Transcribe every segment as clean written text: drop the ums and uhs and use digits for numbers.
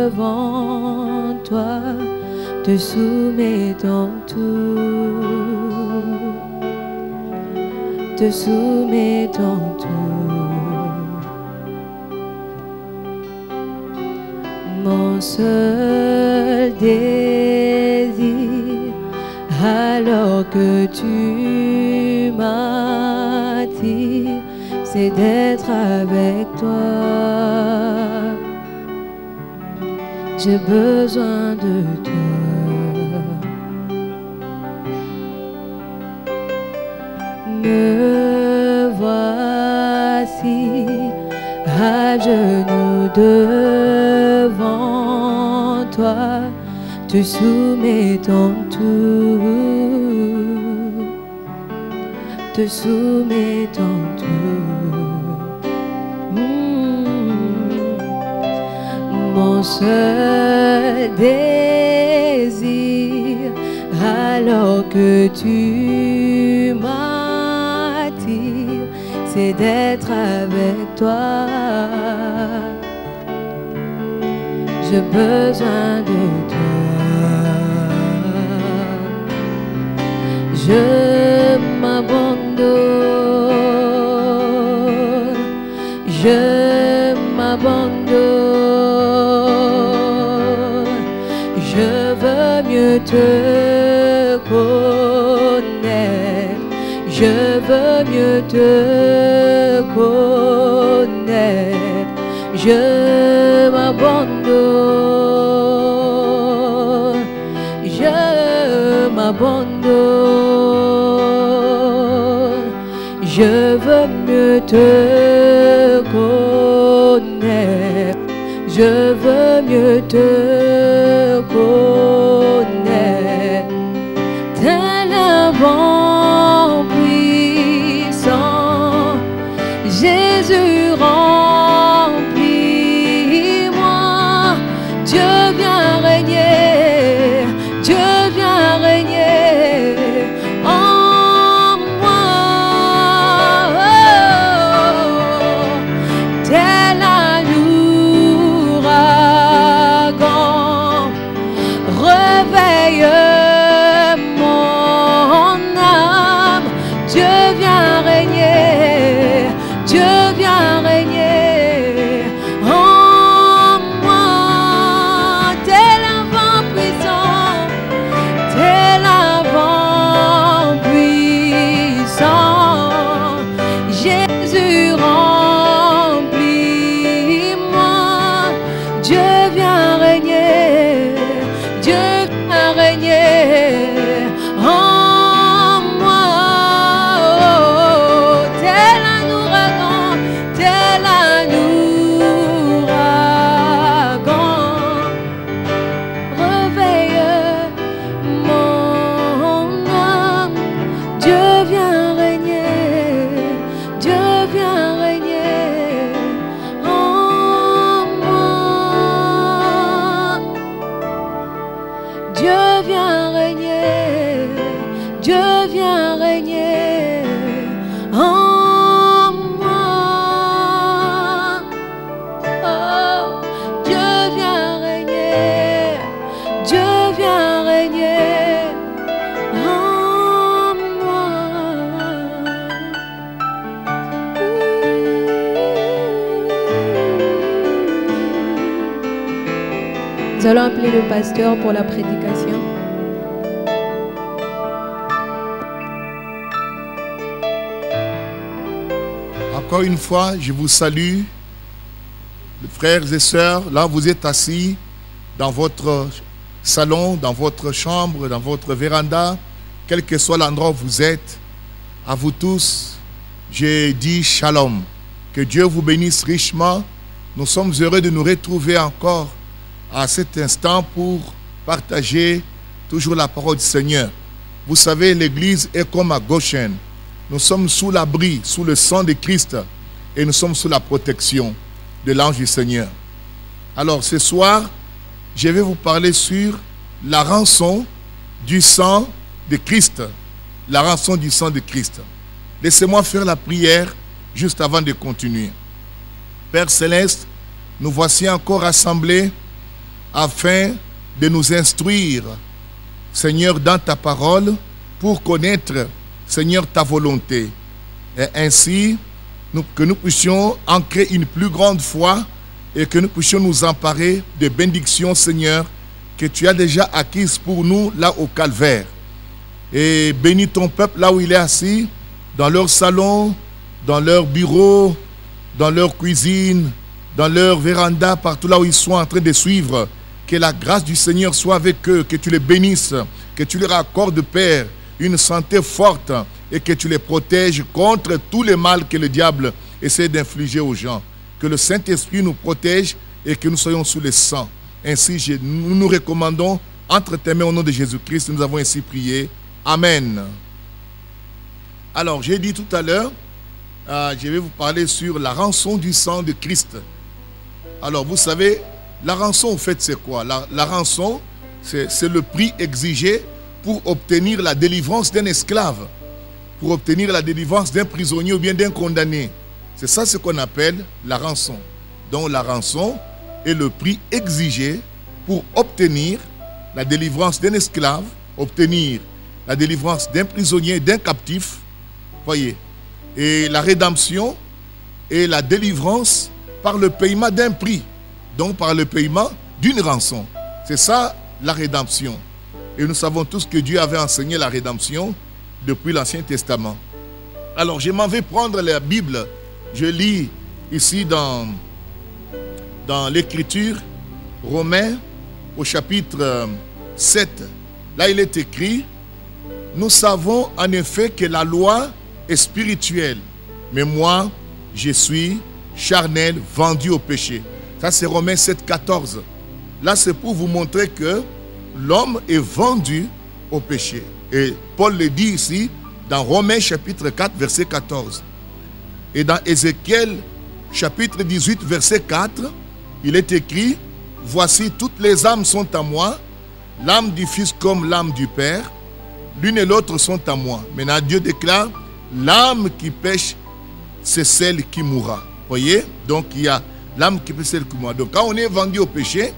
devant toi, te soumettons tout, te soumettons tout. Mon seul désir, alors que tu m'attires, c'est d'être avec toi. J'ai besoin de toi. Me voici à genoux devant toi, te soumettons tout, te soumettons tout. Mon seul désir, alors que tu m'attires, c'est d'être avec toi. J'ai besoin de toi. Je m'abandonne, je m'abandonne. Je veux mieux te connaître, je veux mieux te connaître. Je m'abandonne, je m'abandonne. Je veux mieux te connaître, je veux mieux te connaître. Tel un vent puissant, Jésus remplis-moi. Dieu vient régner, Dieu vient régner en moi. Tel un ouragan, réveille mon âme. Dieu vient régner, Dieu vient régner en moi. Tel un vent puissant, tel un vent puissant, Jésus remplis-moi. Dieu vient régner, Dieu vient régner en moi. Tel un ouragan, tel un ouragan, réveille mon âme. Dieu vient régner, Dieu vient régner en moi. Dieu vient régner, Dieu vient régner en moi. Oh, Dieu vient régner, Dieu vient régner en moi. Nous allons appeler le pasteur pour la prédication. Encore une fois, je vous salue, frères et sœurs. Là, vous êtes assis dans votre salon, dans votre chambre, dans votre véranda, quel que soit l'endroit où vous êtes. À vous tous, je dis shalom. Que Dieu vous bénisse richement. Nous sommes heureux de nous retrouver encore à cet instant pour partager toujours la parole du Seigneur. Vous savez, l'Église est comme à Goshen. Nous sommes sous l'abri, sous le sang de Christ, et nous sommes sous la protection de l'ange du Seigneur. Alors ce soir, je vais vous parler sur la rançon du sang de Christ. La rançon du sang de Christ. Laissez-moi faire la prière juste avant de continuer. Père Céleste, nous voici encore rassemblés afin de nous instruire, Seigneur, dans ta parole, pour connaître, Seigneur, ta volonté. Et ainsi, que nous puissions ancrer une plus grande foi et que nous puissions nous emparer des bénédictions, Seigneur, que tu as déjà acquises pour nous là au Calvaire. Et bénis ton peuple là où il est assis, dans leur salon, dans leur bureau, dans leur cuisine, dans leur véranda, partout là où ils sont en train de suivre. Que la grâce du Seigneur soit avec eux, que tu les bénisses, que tu leur accordes, Père, une santé forte et que tu les protèges contre tous les mal que le diable essaie d'infliger aux gens. Que le Saint-Esprit nous protège et que nous soyons sous le sang. Ainsi, nous nous recommandons entre tes mains au nom de Jésus-Christ. Nous avons ainsi prié. Amen. Alors, j'ai dit tout à l'heure, je vais vous parler sur la rançon du sang de Christ. Alors, vous savez, la rançon, en fait, c'est quoi? La rançon, c'est le prix exigé pour obtenir la délivrance d'un esclave, pour obtenir la délivrance d'un prisonnier ou bien d'un condamné. C'est ça ce qu'on appelle la rançon. Donc, la rançon est le prix exigé pour obtenir la délivrance d'un esclave, obtenir la délivrance d'un prisonnier, d'un captif. Voyez. Et la rédemption et la délivrance par le paiement d'un prix. Donc par le paiement d'une rançon. C'est ça la rédemption. Et nous savons tous que Dieu avait enseigné la rédemption depuis l'Ancien Testament. Alors je m'en vais prendre la Bible. Je lis ici dans l'Écriture, Romains au chapitre 7. Là il est écrit, nous savons en effet que la loi est spirituelle, mais moi je suis charnel, vendu au péché. Ça c'est Romains 7, 14. Là c'est pour vous montrer que l'homme est vendu au péché. Et Paul le dit ici dans Romains chapitre 4 verset 14. Et dans Ézéchiel chapitre 18 verset 4, il est écrit, voici toutes les âmes sont à moi, l'âme du Fils comme l'âme du Père, l'une et l'autre sont à moi. Maintenant Dieu déclare, l'âme qui pêche, c'est celle qui mourra. Voyez? Donc il y a l'âme qui pêche, celle qui mourra. Donc quand on est vendu au péché,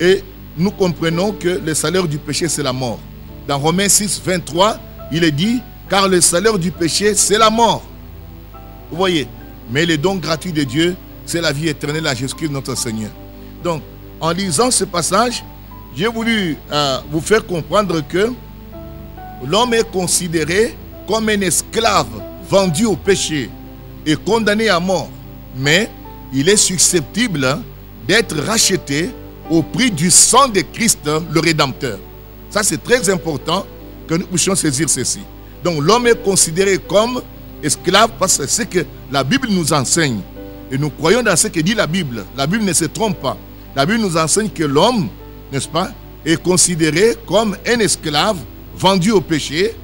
et nous comprenons que le salaire du péché c'est la mort. Dans Romains 6, 23, il est dit, car le salaire du péché c'est la mort. Vous voyez? Mais le don gratuit de Dieu, c'est la vie éternelle à Jésus-Christ notre Seigneur. Donc, en lisant ce passage, j'ai voulu vous faire comprendre que l'homme est considéré comme un esclave vendu au péché et condamné à mort. Mais il est susceptible d'être racheté au prix du sang de Christ, le Rédempteur. Ça, c'est très important que nous puissions saisir ceci. Donc, l'homme est considéré comme esclave parce que c'est ce que la Bible nous enseigne. Et nous croyons dans ce que dit la Bible. La Bible ne se trompe pas. La Bible nous enseigne que l'homme, n'est-ce pas, est considéré comme un esclave vendu au péché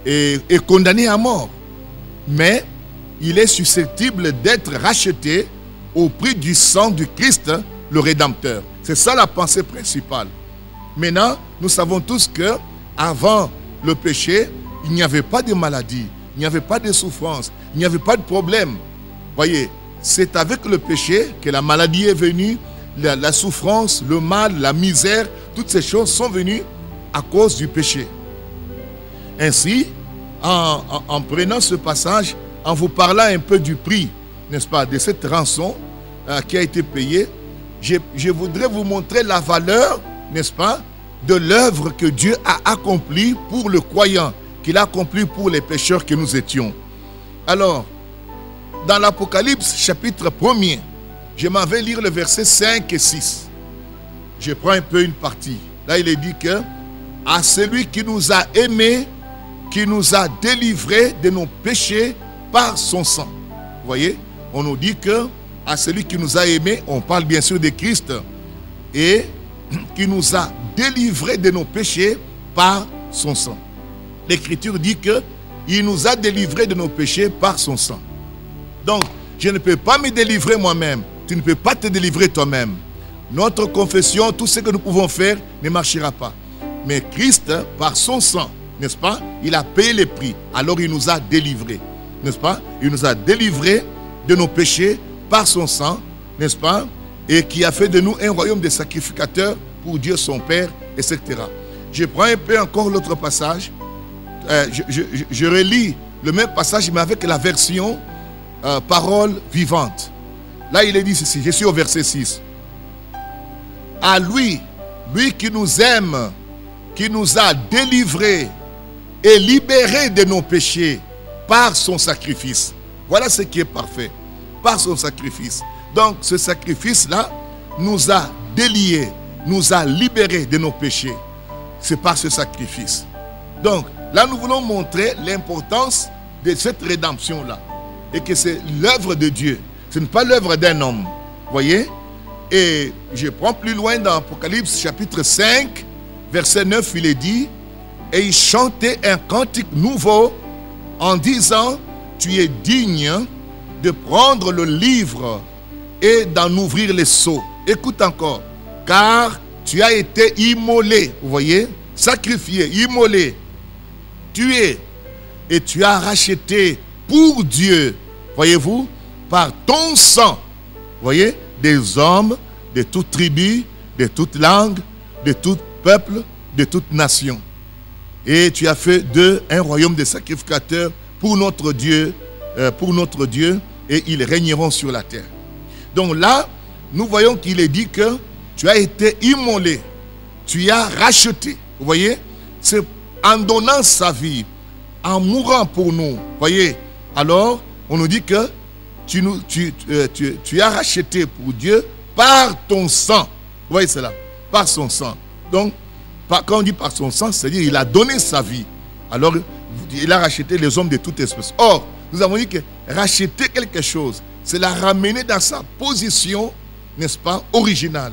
et condamné à mort. Mais il est susceptible d'être racheté au prix du sang du Christ, le Rédempteur. C'est ça la pensée principale. Maintenant, nous savons tous que avant le péché, il n'y avait pas de maladie, il n'y avait pas de souffrance, il n'y avait pas de problème. Voyez, c'est avec le péché que la maladie est venue, la souffrance, le mal, la misère, toutes ces choses sont venues à cause du péché. Ainsi, en prenant ce passage, en vous parlant un peu du prix, n'est-ce pas, de cette rançon qui a été payée, je voudrais vous montrer la valeur, n'est-ce pas, de l'œuvre que Dieu a accomplie pour le croyant, qu'il a accompli pour les pécheurs que nous étions. Alors, dans l'Apocalypse, chapitre 1er, je m'en vais lire le verset 5 et 6. Je prends un peu une partie. Là, il est dit que à celui qui nous a aimés, qui nous a délivrés de nos péchés par son sang. Vous voyez, on nous dit que à celui qui nous a aimés, on parle bien sûr de Christ, et qui nous a délivrés de nos péchés par son sang. L'Écriture dit que il nous a délivrés de nos péchés par son sang. Donc, je ne peux pas me délivrer moi-même. Tu ne peux pas te délivrer toi-même. Notre confession, tout ce que nous pouvons faire ne marchera pas. Mais Christ, par son sang, n'est-ce pas, il a payé le prix. Alors il nous a délivrés, n'est-ce pas? Il nous a délivrés de nos péchés par son sang, n'est-ce pas? et qui a fait de nous un royaume de sacrificateurs pour Dieu son Père, etc. Je prends un peu encore l'autre passage. Je relis le même passage, mais avec la version parole vivante. Là, il est dit ceci, je suis au verset 6. À lui, lui qui nous aime, qui nous a délivrés et libérés de nos péchés par son sacrifice. Voilà ce qui est parfait, par son sacrifice. Donc, ce sacrifice-là nous a déliés, nous a libérés de nos péchés. C'est par ce sacrifice. Donc, là, nous voulons montrer l'importance de cette rédemption-là. Et que c'est l'œuvre de Dieu. Ce n'est pas l'œuvre d'un homme. Vous voyez? Et je prends plus loin dans Apocalypse chapitre 5, verset 9, il est dit, et il chantait un cantique nouveau en disant, tu es digne de prendre le livre et d'en ouvrir les sceaux. Écoute encore, car tu as été immolé, vous voyez, sacrifié, immolé, tué, et tu as racheté pour Dieu, voyez-vous, par ton sang, vous voyez, des hommes de toute tribu, de toute langue, de tout peuple, de toute nation. Et tu as fait d'eux un royaume de sacrificateurs pour notre Dieu, et ils régneront sur la terre. Donc là, nous voyons qu'il est dit que tu as été immolé, tu as racheté. Vous voyez, c'est en donnant sa vie, en mourant pour nous. Vous voyez, alors on nous dit que tu as racheté pour Dieu par ton sang. Vous voyez cela, par son sang. Donc, quand on dit par son sang, c'est-à-dire il a donné sa vie. Alors, il a racheté les hommes de toute espèce. Or, nous avons dit que racheter quelque chose, c'est la ramener dans sa position, n'est-ce pas, originale.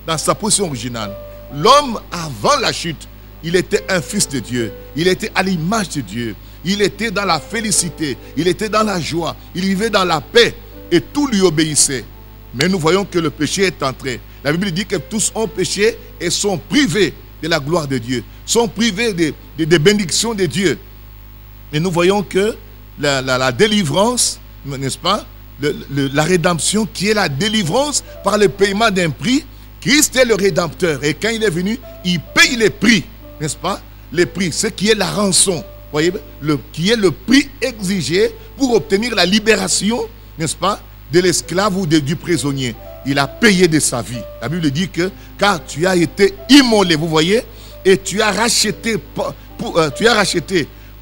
Dans sa position originale. L'homme, avant la chute, il était un fils de Dieu. Il était à l'image de Dieu. Il était dans la félicité. Il était dans la joie. Il vivait dans la paix. Et tout lui obéissait. Mais nous voyons que le péché est entré. La Bible dit que tous ont péché et sont privés de la gloire de Dieu. Sont privés des bénédictions de Dieu. Et nous voyons que la délivrance, n'est-ce pas, la rédemption qui est la délivrance par le paiement d'un prix. Christ est le rédempteur. Et quand il est venu, il paye les prix. N'est-ce pas? Les prix, ce qui est la rançon. Voyez, qui est le prix exigé pour obtenir la libération, n'est-ce pas, de l'esclave ou du prisonnier. Il a payé de sa vie. La Bible dit que car tu as été immolé, vous voyez, et tu as racheté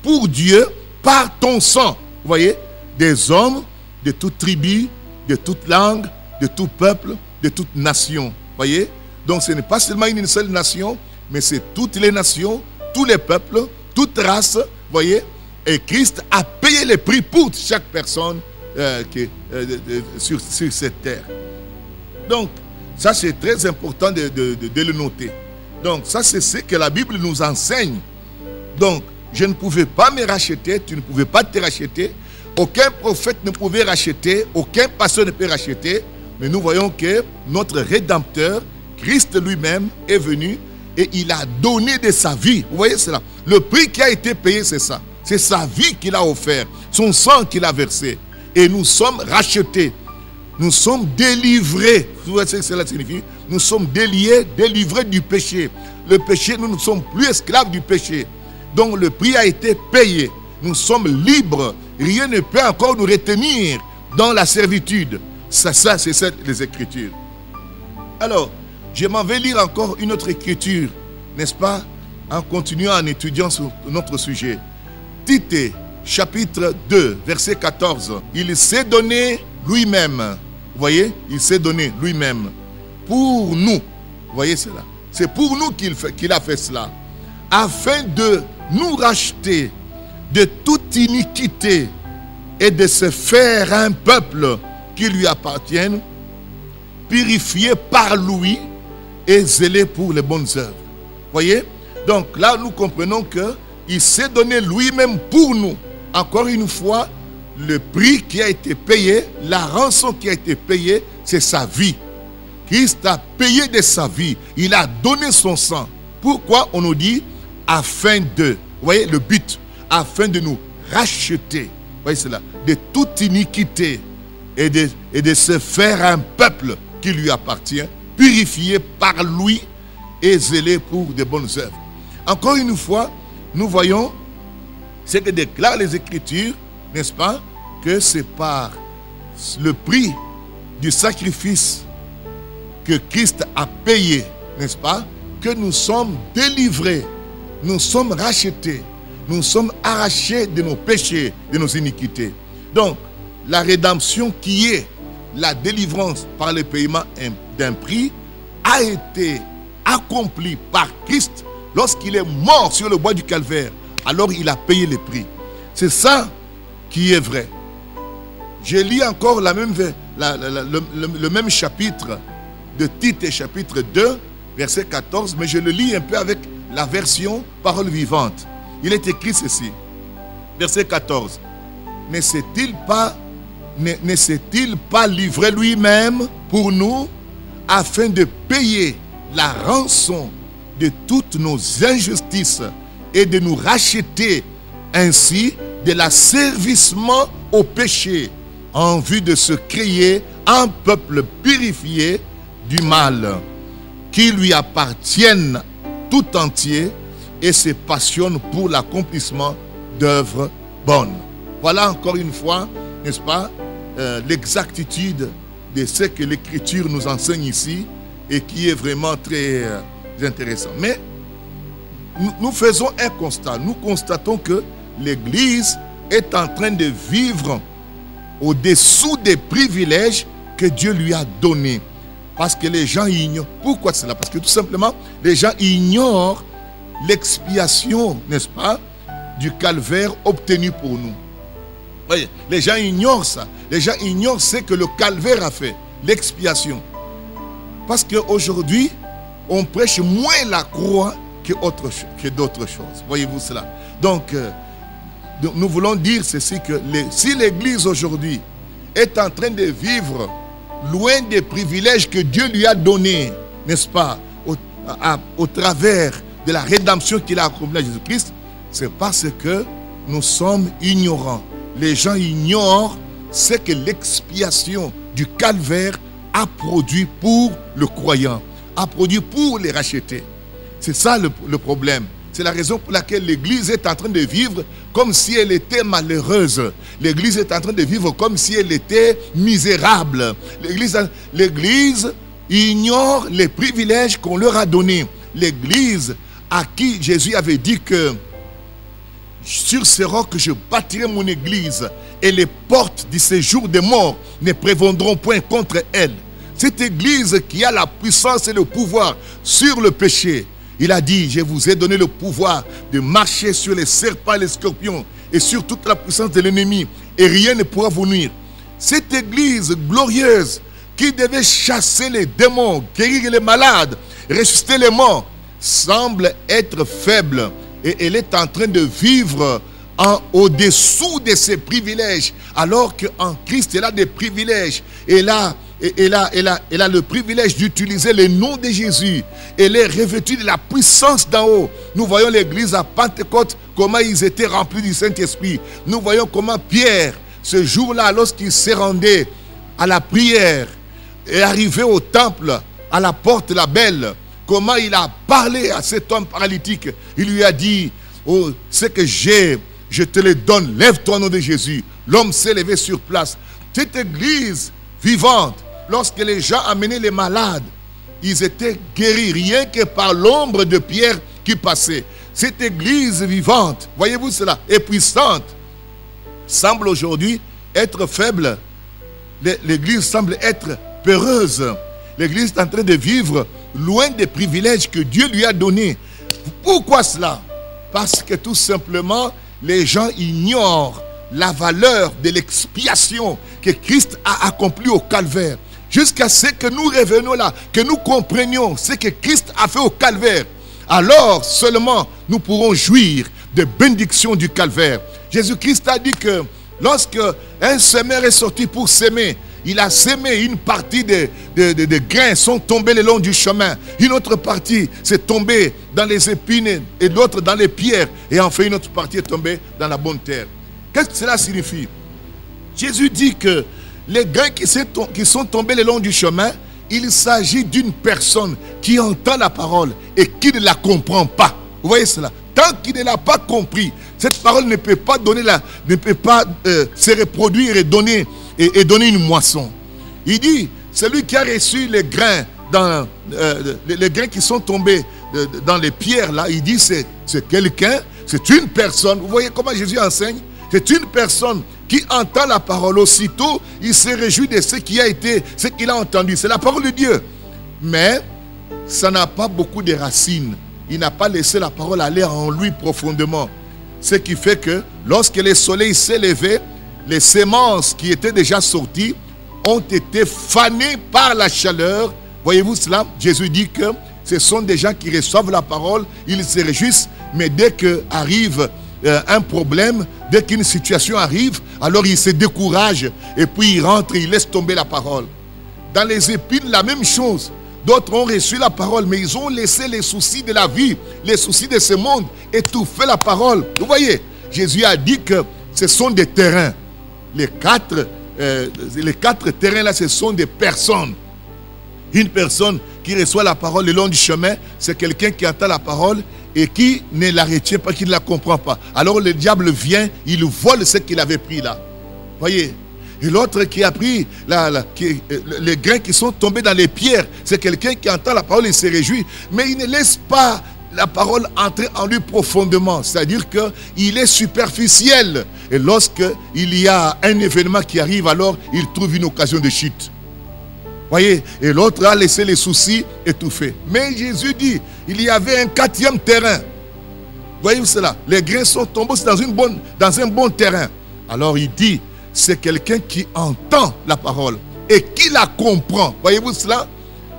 pour Dieu par ton sang, vous voyez, des hommes de toute tribu, de toute langue, de tout peuple, de toute nation. Voyez, donc ce n'est pas seulement une seule nation, mais c'est toutes les nations, tous les peuples, toute race, voyez, et Christ a payé les prix pour chaque personne sur cette terre. Donc, ça c'est très important de le noter. Donc, ça c'est ce que la Bible nous enseigne. Donc, je ne pouvais pas me racheter, tu ne pouvais pas te racheter, aucun prophète ne pouvait racheter, aucun pasteur ne peut racheter, mais nous voyons que notre Rédempteur, Christ lui-même, est venu et il a donné de sa vie. Vous voyez cela? Le prix qui a été payé, c'est ça. C'est sa vie qu'il a offert, son sang qu'il a versé. Et nous sommes rachetés. Nous sommes délivrés. Vous voyez ce que cela signifie? Nous sommes délivrés du péché. Le péché, nous ne sommes plus esclaves du péché. Donc le prix a été payé. Nous sommes libres. Rien ne peut encore nous retenir dans la servitude. Ça c'est ça les Écritures. Alors, je m'en vais lire encore une autre écriture, n'est-ce pas, en continuant en étudiant sur notre sujet. Tite, chapitre 2, verset 14. Il s'est donné lui-même. Vous voyez, il s'est donné lui-même pour nous. Vous voyez cela? C'est pour nous qu'il a fait cela. Afin de nous racheter de toute iniquité et de se faire un peuple qui lui appartienne, purifié par lui et zélé pour les bonnes œuvres. Voyez? Donc là, nous comprenons qu'il s'est donné lui-même pour nous. Encore une fois, le prix qui a été payé, la rançon qui a été payée, c'est sa vie. Christ a payé de sa vie. Il a donné son sang. Pourquoi on nous dit afin de, vous voyez le but, afin de nous racheter, vous voyez cela, de toute iniquité et de se faire un peuple qui lui appartient, purifié par lui et zélé pour de bonnes œuvres. Encore une fois, nous voyons ce que déclarent les Écritures, n'est-ce pas, que c'est par le prix du sacrifice que Christ a payé, n'est-ce pas, que nous sommes délivrés, nous sommes rachetés, nous sommes arrachés de nos péchés, de nos iniquités. Donc, la rédemption qui est la délivrance par le paiement d'un prix a été accomplie par Christ lorsqu'il est mort sur le bois du calvaire. Alors il a payé le prix. C'est ça qui est vrai. Je lis encore le même chapitre de Tite, chapitre 2, verset 14, mais je le lis un peu avec la version parole vivante. Il est écrit ceci, verset 14. Ne s'est-il pas livré lui-même pour nous afin de payer la rançon de toutes nos injustices et de nous racheter ainsi de l'asservissement au péché en vue de se créer un peuple purifié du mal qui lui appartienne tout entier et se passionne pour l'accomplissement d'œuvres bonnes. Voilà encore une fois, n'est-ce pas, l'exactitude de ce que l'Écriture nous enseigne ici et qui est vraiment très intéressant. Mais nous faisons un constat. Nous constatons que l'Église est en train de vivre au-dessous des privilèges que Dieu lui a donnés. Parce que les gens ignorent. Pourquoi cela? Parce que tout simplement, les gens ignorent l'expiation, n'est-ce pas, du calvaire obtenu pour nous. Voyez, les gens ignorent ça. Les gens ignorent ce que le calvaire a fait, l'expiation. Parce qu'aujourd'hui, on prêche moins la croix que d'autres choses. Voyez-vous cela? Donc, nous voulons dire ceci, que si l'Église aujourd'hui est en train de vivre loin des privilèges que Dieu lui a donnés, n'est-ce pas, au travers de la rédemption qu'il a accomplie à Jésus-Christ, c'est parce que nous sommes ignorants. Les gens ignorent ce que l'expiation du calvaire a produit pour le croyant, a produit pour les racheter. C'est ça le problème. C'est la raison pour laquelle l'Église est en train de vivre comme si elle était malheureuse. L'Église est en train de vivre comme si elle était misérable. L'Église ignore les privilèges qu'on leur a donnés. L'Église à qui Jésus avait dit que sur ce roc je bâtirai mon Église et les portes du séjour des morts ne prévaudront point contre elle. Cette Église qui a la puissance et le pouvoir sur le péché. Il a dit, je vous ai donné le pouvoir de marcher sur les serpents et les scorpions et sur toute la puissance de l'ennemi et rien ne pourra vous nuire. Cette Église glorieuse qui devait chasser les démons, guérir les malades, ressusciter les morts, semble être faible et elle est en train de vivre au-dessous de ses privilèges, alors qu'en Christ elle a des privilèges. Elle a le privilège d'utiliser le nom de Jésus. Elle est revêtue de la puissance d'en haut. Nous voyons l'église à Pentecôte, comment ils étaient remplis du Saint-Esprit. Nous voyons comment Pierre, ce jour-là, lorsqu'il s'est rendu à la prière, est arrivé au temple, à la porte la belle, comment il a parlé à cet homme paralytique. Il lui a dit, oh, ce que j'ai, je te le donne, lève-toi au nom de Jésus. L'homme s'est levé sur place. Cette église vivante, lorsque les gens amenaient les malades, ils étaient guéris rien que par l'ombre de Pierre qui passait. Cette église vivante, voyez-vous cela, est puissante, semble aujourd'hui être faible. L'église semble être peureuse. L'église est en train de vivre loin des privilèges que Dieu lui a donnés. Pourquoi cela? Parce que tout simplement, les gens ignorent la valeur de l'expiation que Christ a accomplie au calvaire. Jusqu'à ce que nous revenions là, que nous comprenions ce que Christ a fait au calvaire. Alors seulement nous pourrons jouir des bénédictions du calvaire. Jésus-Christ a dit que lorsque un semeur est sorti pour s'aimer, il a sémé une partie des grains sont tombés le long du chemin. Une autre partie s'est tombée dans les épines et l'autre dans les pierres. Et enfin une autre partie est tombée dans la bonne terre. Qu'est-ce que cela signifie? Jésus dit que les grains qui sont tombés le long du chemin, il s'agit d'une personne qui entend la parole et qui ne la comprend pas. Vous voyez cela? Tant qu'il ne l'a pas compris, cette parole ne peut pas se reproduire et donner une moisson. Il dit, celui qui a reçu les grains, les grains qui sont tombés dans les pierres, là, il dit, c'est quelqu'un, c'est une personne. Vous voyez comment Jésus enseigne? C'est une personne qui entend la parole. Aussitôt, il se réjouit de ce qu'il a entendu. C'est la parole de Dieu. Mais ça n'a pas beaucoup de racines. Il n'a pas laissé la parole aller en lui profondément. Ce qui fait que lorsque le soleil s'est levé, les semences qui étaient déjà sorties ont été fanées par la chaleur. Voyez-vous cela? Jésus dit que ce sont des gens qui reçoivent la parole, ils se réjouissent, mais dès qu'arrive un problème, dès qu'une situation arrive, alors ils se découragent et puis ils rentrent et ils laissent tomber la parole. Dans les épines, la même chose. D'autres ont reçu la parole, mais ils ont laissé les soucis de la vie, les soucis de ce monde, étouffer la parole. Vous voyez, Jésus a dit que ce sont des terrains. Les quatre terrains là, ce sont des personnes. Une personne qui reçoit la parole le long du chemin, c'est quelqu'un qui entend la parole et qui ne la retient pas, qui ne la comprend pas. Alors le diable vient, il vole ce qu'il avait pris là. Voyez. Et l'autre qui a pris les grains qui sont tombés dans les pierres, c'est quelqu'un qui entend la parole et se réjouit, mais il ne laisse pas la parole entrer en lui profondément. C'est-à-dire qu'il est superficiel. Et lorsqu'il y a un événement qui arrive, alors il trouve une occasion de chute. Voyez, et l'autre a laissé les soucis étouffés. Mais Jésus dit, il y avait un quatrième terrain. Voyez-vous cela? Les grains sont tombés dans un bon terrain. Alors il dit, c'est quelqu'un qui entend la parole et qui la comprend. Voyez-vous cela?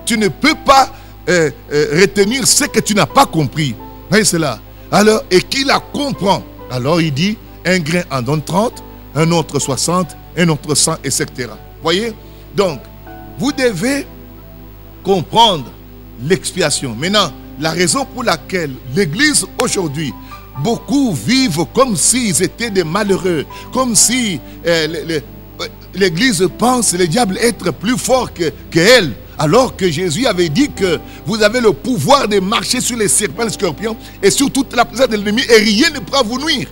Tu ne peux pas retenir ce que tu n'as pas compris. Voyez cela? Alors, et qui la comprend. Alors il dit, un grain en donne 30, un autre 60, un autre 100, etc. Voyez? Donc, vous devez comprendre l'expiation. Maintenant, la raison pour laquelle l'Église aujourd'hui, beaucoup vivent comme s'ils étaient des malheureux, comme si l'Église pense le diable être plus fort qu'elle, alors que Jésus avait dit que vous avez le pouvoir de marcher sur les serpents, les scorpions et sur toute la présence de l'ennemi et rien ne pourra vous nuire.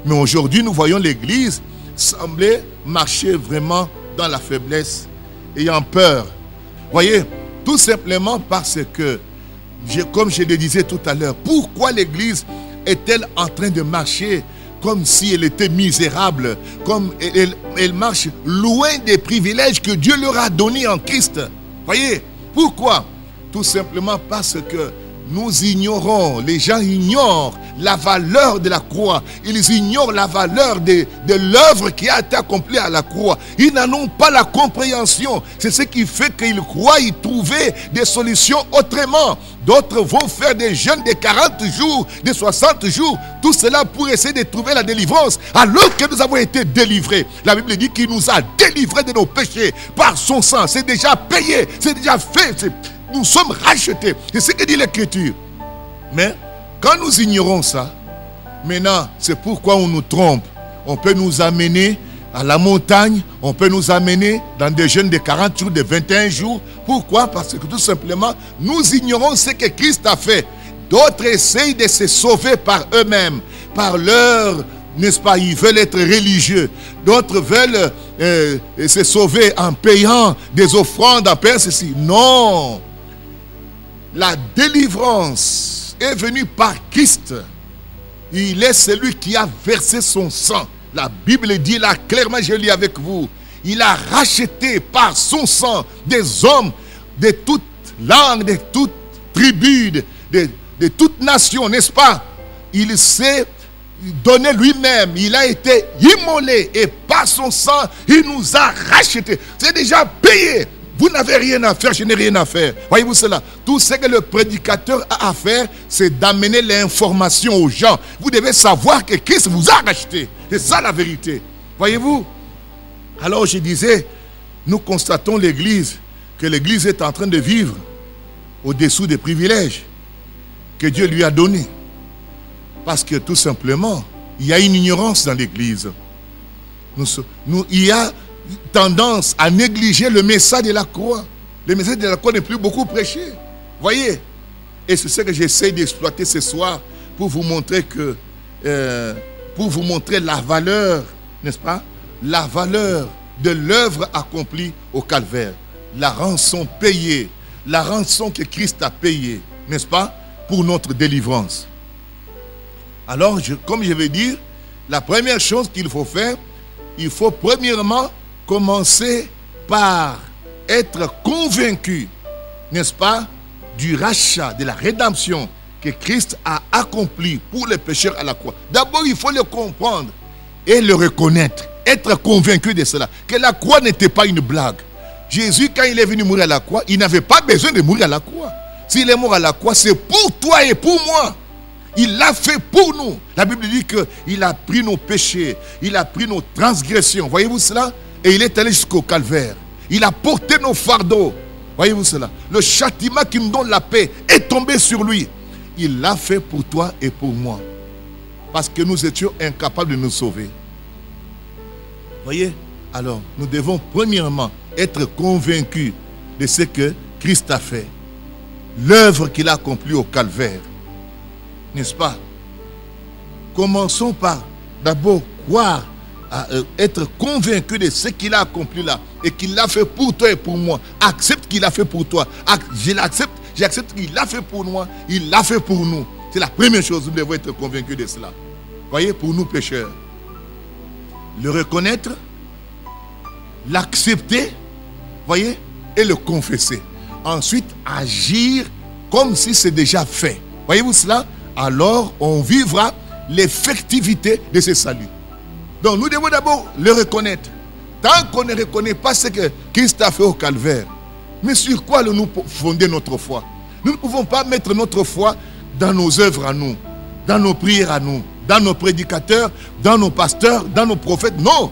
Mais aujourd'hui, nous voyons l'Église sembler marcher vraiment dans la faiblesse, ayant peur. Voyez, tout simplement parce que, comme je le disais tout à l'heure, pourquoi l'Église est-elle en train de marcher comme si elle était misérable, comme elle marche loin des privilèges que Dieu leur a donnés en Christ? Voyez, pourquoi? Tout simplement parce que nous ignorons, les gens ignorent la valeur de la croix. Ils ignorent la valeur de l'œuvre qui a été accomplie à la croix. Ils n'en ont pas la compréhension. C'est ce qui fait qu'ils croient y trouver des solutions autrement. D'autres vont faire des jeûnes de 40 jours, de 60 jours. Tout cela pour essayer de trouver la délivrance. Alors que nous avons été délivrés. La Bible dit qu'il nous a délivrés de nos péchés par son sang. C'est déjà payé, c'est déjà fait. Nous sommes rachetés. C'est ce que dit l'Écriture. Mais quand nous ignorons ça, maintenant, c'est pourquoi on nous trompe. On peut nous amener à la montagne, on peut nous amener dans des jeûnes de 40 jours, de 21 jours. Pourquoi? Parce que tout simplement, nous ignorons ce que Christ a fait. D'autres essayent de se sauver par eux-mêmes, par leur, n'est-ce pas, ils veulent être religieux. D'autres veulent se sauver en payant des offrandes, en payant ceci. Non! La délivrance est venue par Christ. Il est celui qui a versé son sang. La Bible dit là clairement, je lis avec vous. Il a racheté par son sang des hommes de toute langue, de toute tribu, de toute nation, n'est-ce pas? Il s'est donné lui-même. Il a été immolé et par son sang, il nous a rachetés. C'est déjà payé. Vous n'avez rien à faire, je n'ai rien à faire. Voyez-vous cela? Tout ce que le prédicateur a à faire, c'est d'amener l'information aux gens. Vous devez savoir que Christ vous a racheté. C'est ça la vérité. Voyez-vous? Alors je disais, nous constatons l'Église, que l'Église est en train de vivre au-dessous des privilèges que Dieu lui a donnés. Parce que tout simplement, il y a une ignorance dans l'Église. Il y a tendance à négliger le message de la croix. Le message de la croix n'est plus beaucoup prêché. Voyez? Et c'est ce que j'essaie d'exploiter ce soir pour vous montrer que, pour vous montrer la valeur, n'est-ce pas? La valeur de l'œuvre accomplie au calvaire. La rançon payée, la rançon que Christ a payée, n'est-ce pas? Pour notre délivrance. Alors, comme je vais dire, la première chose qu'il faut faire, il faut premièrement commencer par être convaincu, n'est-ce pas, du rachat, de la rédemption que Christ a accompli pour les pécheurs à la croix. D'abord, il faut le comprendre et le reconnaître, être convaincu de cela, que la croix n'était pas une blague. Jésus, quand il est venu mourir à la croix, il n'avait pas besoin de mourir à la croix. S'il est mort à la croix, c'est pour toi et pour moi. Il l'a fait pour nous. La Bible dit qu'il a pris nos péchés, il a pris nos transgressions. Voyez-vous cela? Et il est allé jusqu'au calvaire. Il a porté nos fardeaux. Voyez-vous cela? Le châtiment qui nous donne la paix est tombé sur lui. Il l'a fait pour toi et pour moi. Parce que nous étions incapables de nous sauver. Voyez? Alors, nous devons premièrement être convaincus de ce que Christ a fait. L'œuvre qu'il a accomplie au calvaire. N'est-ce pas? Commençons par d'abord croire, être convaincu de ce qu'il a accompli là et qu'il l'a fait pour toi et pour moi. Accepte qu'il l'a fait pour toi. Je l'accepte, j'accepte qu'il l'a fait pour moi, il l'a fait pour nous. C'est la première chose, nous devons être convaincus de cela. Voyez, pour nous pécheurs. Le reconnaître, l'accepter, voyez, et le confesser. Ensuite, agir comme si c'est déjà fait. Voyez-vous cela? Alors, on vivra l'effectivité de ce salut. Donc, nous devons d'abord le reconnaître. Tant qu'on ne reconnaît pas ce que Christ a fait au calvaire, mais sur quoi nous fonder notre foi? Nous ne pouvons pas mettre notre foi dans nos œuvres à nous, dans nos prières à nous, dans nos prédicateurs, dans nos pasteurs, dans nos prophètes. Non!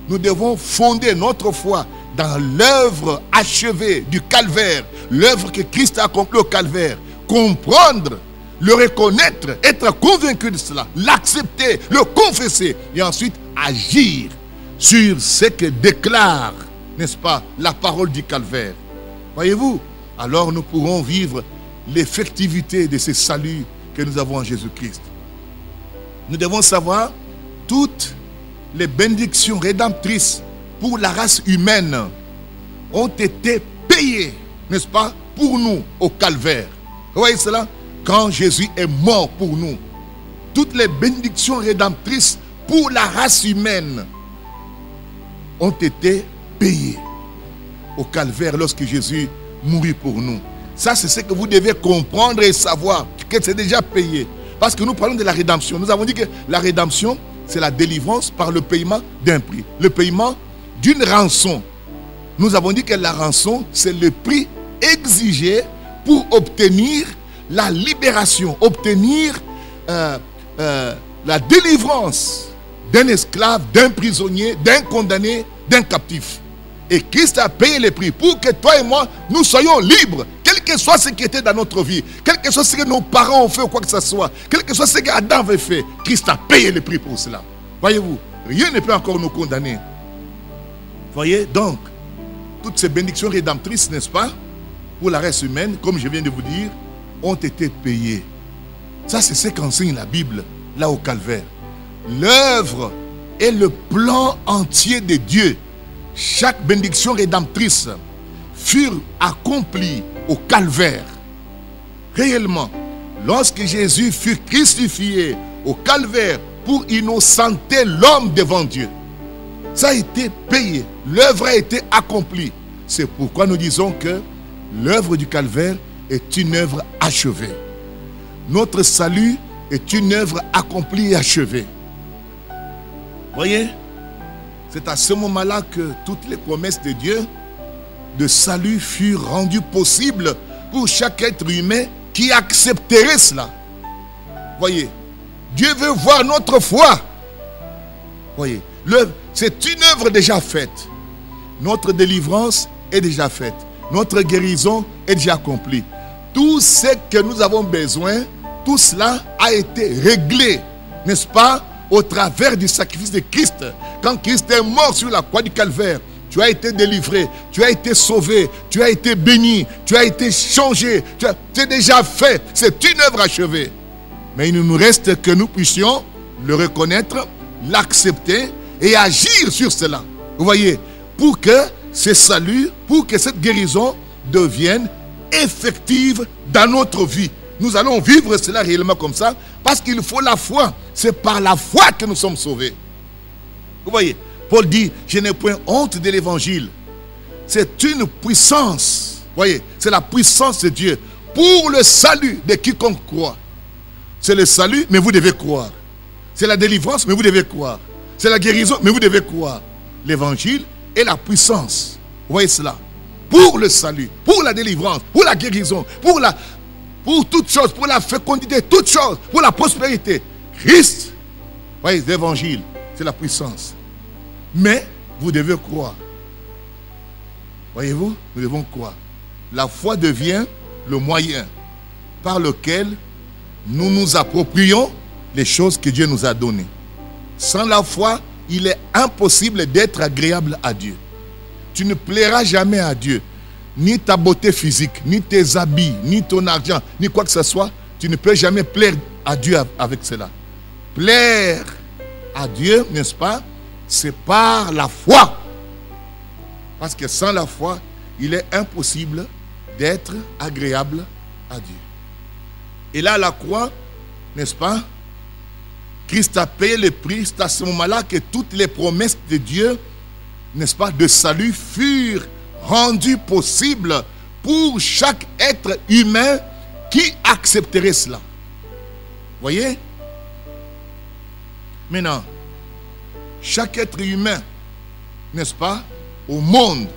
Nous devons fonder notre foi dans l'œuvre achevée du calvaire, l'œuvre que Christ a accomplie au calvaire. Comprendre, le reconnaître, être convaincu de cela, l'accepter, le confesser et ensuite agir sur ce que déclare, n'est-ce pas, la parole du calvaire. Voyez-vous? Alors nous pourrons vivre l'effectivité de ce salut que nous avons en Jésus-Christ. Nous devons savoir toutes les bénédictions rédemptrices pour la race humaine ont été payées, n'est-ce pas, pour nous au calvaire. Vous voyez cela? Quand Jésus est mort pour nous, toutes les bénédictions rédemptrices pour la race humaine ont été payées au calvaire lorsque Jésus mourut pour nous. Ça, c'est ce que vous devez comprendre et savoir, que c'est déjà payé. Parce que nous parlons de la rédemption. Nous avons dit que la rédemption, c'est la délivrance par le paiement d'un prix. Le paiement d'une rançon. Nous avons dit que la rançon, c'est le prix exigé pour obtenir la libération, obtenir la délivrance d'un esclave, d'un prisonnier, d'un condamné, d'un captif. Et Christ a payé le prix pour que toi et moi, nous soyons libres. Quel que soit ce qui était dans notre vie, quel que soit ce que nos parents ont fait ou quoi que ce soit, quel que soit ce qu'Adam avait fait, Christ a payé le prix pour cela. Voyez-vous, rien ne peut encore nous condamner. Voyez, donc, toutes ces bénédictions rédemptrices, n'est-ce pas, pour la race humaine, comme je viens de vous dire, ont été payées. Ça, c'est ce qu'enseigne la Bible, là au calvaire. L'œuvre et le plan entier de Dieu, chaque bénédiction rédemptrice, furent accomplis au calvaire. Réellement, lorsque Jésus fut crucifié au calvaire pour innocenter l'homme devant Dieu, ça a été payé. L'œuvre a été accomplie. C'est pourquoi nous disons que l'œuvre du calvaire est une œuvre achevée. Notre salut est une œuvre accomplie et achevée. Voyez, c'est à ce moment-là que toutes les promesses de Dieu de salut furent rendues possibles pour chaque être humain qui accepterait cela. Voyez, Dieu veut voir notre foi. Voyez, c'est une œuvre déjà faite. Notre délivrance est déjà faite. Notre guérison est déjà accomplie. Tout ce que nous avons besoin, tout cela a été réglé, n'est-ce pas, au travers du sacrifice de Christ. Quand Christ est mort sur la croix du calvaire, tu as été délivré, tu as été sauvé, tu as été béni, tu as été changé, c'est déjà fait, c'est une œuvre achevée. Mais il ne nous reste que nous puissions le reconnaître, l'accepter et agir sur cela. Vous voyez, pour que ce salut, pour que cette guérison devienne effective dans notre vie. Nous allons vivre cela réellement comme ça, parce qu'il faut la foi. C'est par la foi que nous sommes sauvés. Vous voyez, Paul dit, je n'ai point honte de l'évangile. C'est une puissance. Vous voyez, c'est la puissance de Dieu pour le salut de quiconque croit. C'est le salut, mais vous devez croire. C'est la délivrance, mais vous devez croire. C'est la guérison, mais vous devez croire. L'évangile est la puissance. Vous voyez cela? Pour le salut, pour la délivrance, pour la guérison, pour toutes choses, pour la fécondité, toutes choses, pour la prospérité. Christ, vous voyez, l'évangile, c'est la puissance. Mais vous devez croire. Voyez-vous, nous devons croire. La foi devient le moyen par lequel nous nous approprions les choses que Dieu nous a données. Sans la foi, il est impossible d'être agréable à Dieu. Tu ne plairas jamais à Dieu. Ni ta beauté physique, ni tes habits, ni ton argent, ni quoi que ce soit. Tu ne peux jamais plaire à Dieu avec cela. Plaire à Dieu, n'est-ce pas? C'est par la foi. Parce que sans la foi, il est impossible d'être agréable à Dieu. Et là, la croix, n'est-ce pas? Christ a payé le prix. C'est à ce moment-là que toutes les promesses de Dieu, n'est-ce pas, de salut furent rendues possibles pour chaque être humain qui accepterait cela. Voyez? Maintenant, chaque être humain, n'est-ce pas, au monde,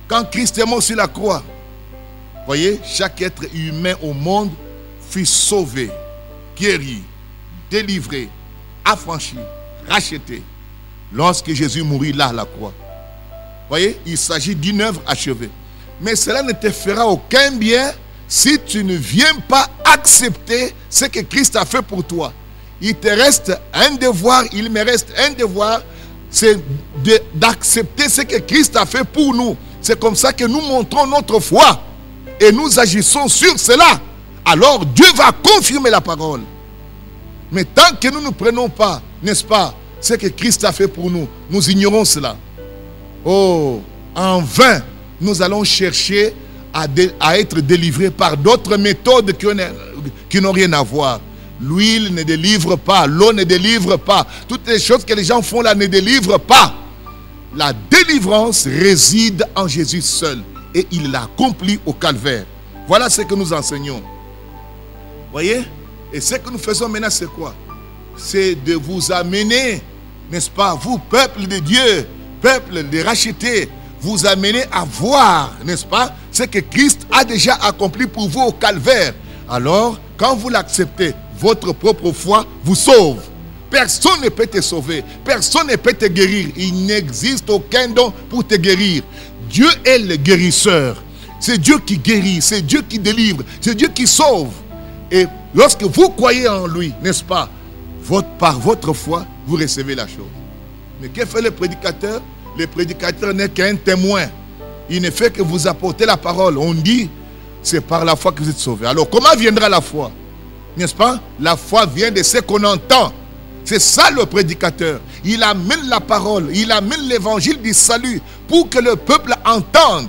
quand Christ est mort sur la croix, voyez, chaque être humain au monde fut sauvé, guéri, délivré, affranchi, racheté, lorsque Jésus mourut là à la croix. Voyez, il s'agit d'une œuvre achevée. Mais cela ne te fera aucun bien si tu ne viens pas accepter ce que Christ a fait pour toi. Il te reste un devoir, il me reste un devoir, c'est d'accepter ce que Christ a fait pour nous. C'est comme ça que nous montrons notre foi et nous agissons sur cela. Alors Dieu va confirmer la parole. Mais tant que nous ne prenons pas, n'est-ce pas, ce que Christ a fait pour nous, nous ignorons cela. Oh, en vain, nous allons chercher à être délivrés par d'autres méthodes qui n'ont rien à voir. L'huile ne délivre pas, l'eau ne délivre pas. Toutes les choses que les gens font là ne délivrent pas. La délivrance réside en Jésus seul. Et il l'a accompli au calvaire. Voilà ce que nous enseignons. Voyez? Et ce que nous faisons maintenant, c'est quoi? C'est de vous amener, n'est-ce pas, vous, peuple de Dieu, peuple de rachetés, vous amener à voir, n'est-ce pas, ce que Christ a déjà accompli pour vous au calvaire. Alors, quand vous l'acceptez, votre propre foi vous sauve. Personne ne peut te sauver. Personne ne peut te guérir. Il n'existe aucun don pour te guérir. Dieu est le guérisseur. C'est Dieu qui guérit. C'est Dieu qui délivre. C'est Dieu qui sauve. Et lorsque vous croyez en lui, n'est-ce pas, par votre foi, vous recevez la chose. Mais que fait le prédicateur? Le prédicateur n'est qu'un témoin. Il ne fait que vous apporter la parole. On dit, c'est par la foi que vous êtes sauvés. Alors, comment viendra la foi? N'est-ce pas? La foi vient de ce qu'on entend. C'est ça le prédicateur. Il amène la parole, il amène l'évangile du salut pour que le peuple entende.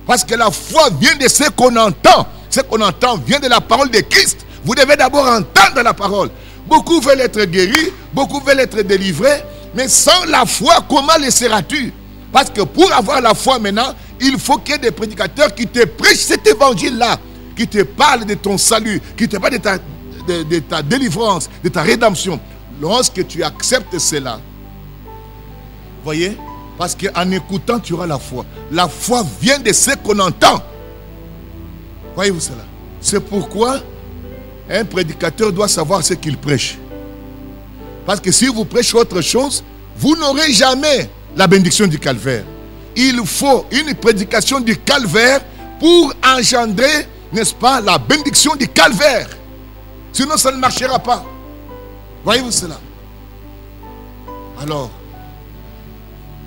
Parce que la foi vient de ce qu'on entend. Ce qu'on entend vient de la parole de Christ. Vous devez d'abord entendre la parole. Beaucoup veulent être guéris, beaucoup veulent être délivrés, mais sans la foi, comment les seras-tu? Parce que pour avoir la foi maintenant, il faut qu'il y ait des prédicateurs qui te prêchent cet évangile-là, qui te parlent de ton salut, qui te parlent de ta délivrance, de ta rédemption. Lorsque tu acceptes cela, voyez, parce qu'en écoutant, tu auras la foi. La foi vient de ce qu'on entend. Voyez-vous cela? C'est pourquoi un prédicateur doit savoir ce qu'il prêche. Parce que si vous prêchez autre chose, vous n'aurez jamais la bénédiction du calvaire. Il faut une prédication du calvaire pour engendrer, n'est-ce pas, la bénédiction du calvaire. Sinon, ça ne marchera pas. Voyez-vous cela? Alors,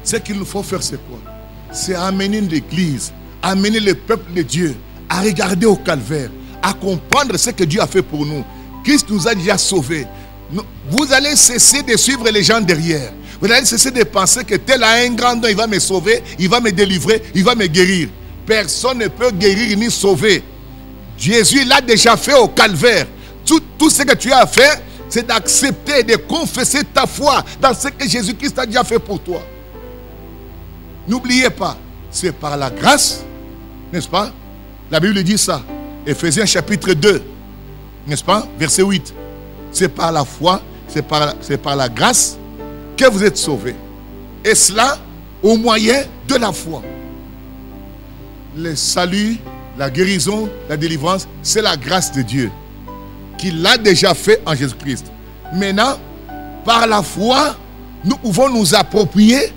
Ce qu'il nous faut faire, c'est quoi? C'est amener l'Église, amener le peuple de Dieu à regarder au calvaire, à comprendre ce que Dieu a fait pour nous. Christ nous a déjà sauvés. Vous allez cesser de suivre les gens derrière. Vous allez cesser de penser que tel a un grand don, il va me sauver, il va me délivrer, il va me guérir. Personne ne peut guérir ni sauver. Jésus l'a déjà fait au calvaire. Tout ce que tu as fait, c'est d'accepter, de confesser ta foi dans ce que Jésus-Christ a déjà fait pour toi. N'oubliez pas, c'est par la grâce, n'est-ce pas? La Bible dit ça. Éphésiens chapitre 2, n'est-ce pas? Verset 8. C'est par la foi, c'est par la grâce que vous êtes sauvés. Et cela au moyen de la foi. Le salut, la guérison, la délivrance, c'est la grâce de Dieu qu'il l'a déjà fait en Jésus-Christ. Maintenant, par la foi, nous pouvons nous approprier.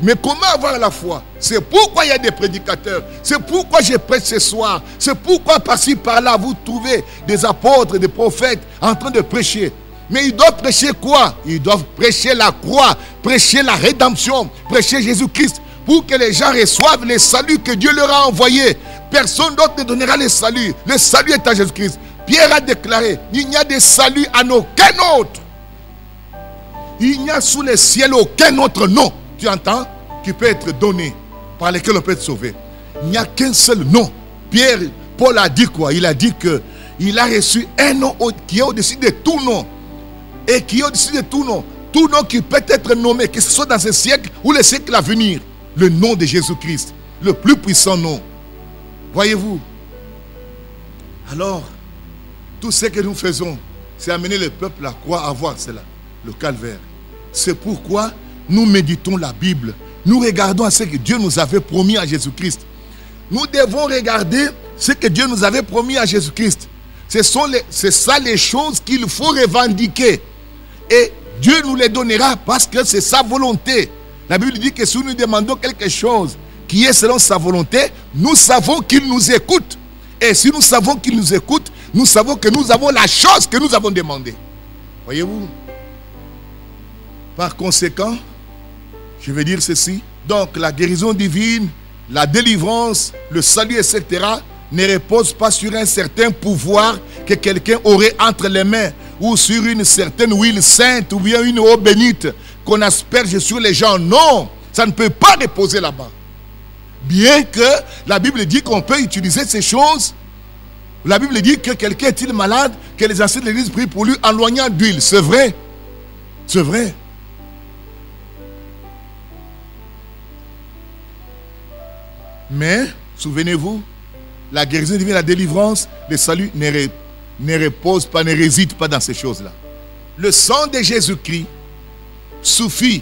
Mais comment avoir la foi? C'est pourquoi il y a des prédicateurs. C'est pourquoi je prêche ce soir. C'est pourquoi par-ci, par-là, vous trouvez des apôtres, des prophètes en train de prêcher. Mais ils doivent prêcher quoi? Ils doivent prêcher la croix, prêcher la rédemption, prêcher Jésus-Christ pour que les gens reçoivent le salut que Dieu leur a envoyé. Personne d'autre ne donnera le salut. Le salut est à Jésus-Christ. Pierre a déclaré, il n'y a de salut en aucun autre. Il n'y a sous le ciel aucun autre nom, tu entends, qui peut être donné, par lequel on peut être sauvé. Il n'y a qu'un seul nom. Paul a dit quoi? Il a dit qu'il a reçu un nom qui est au-dessus de tout nom. Et qui est au-dessus de tout nom. Tout nom qui peut être nommé, que ce soit dans ce siècle ou le siècle à venir. Le nom de Jésus-Christ, le plus puissant nom. Voyez-vous? Alors, tout ce que nous faisons, c'est amener le peuple à croire, à voir cela, le calvaire. C'est pourquoi nous méditons la Bible. Nous regardons à ce que Dieu nous avait promis à Jésus-Christ. Nous devons regarder ce que Dieu nous avait promis à Jésus-Christ. C'est ça les choses qu'il faut revendiquer. Et Dieu nous les donnera parce que c'est sa volonté. La Bible dit que si nous demandons quelque chose qui est selon sa volonté, nous savons qu'il nous écoute. Et si nous savons qu'il nous écoute, nous savons que nous avons la chose que nous avons demandée. Voyez-vous? Par conséquent, je vais dire ceci. Donc, la guérison divine, la délivrance, le salut, etc., ne repose pas sur un certain pouvoir que quelqu'un aurait entre les mains ou sur une certaine huile sainte ou bien une eau bénite qu'on asperge sur les gens. Non, ça ne peut pas reposer là-bas. Bien que la Bible dit qu'on peut utiliser ces choses. La Bible dit que quelqu'un est-il malade, que les anciens de l'église prient pour lui en loignant d'huile. C'est vrai. C'est vrai. Mais, souvenez-vous, la guérison divine, la délivrance, le salut ne repose pas, ne réside pas dans ces choses-là. Le sang de Jésus-Christ suffit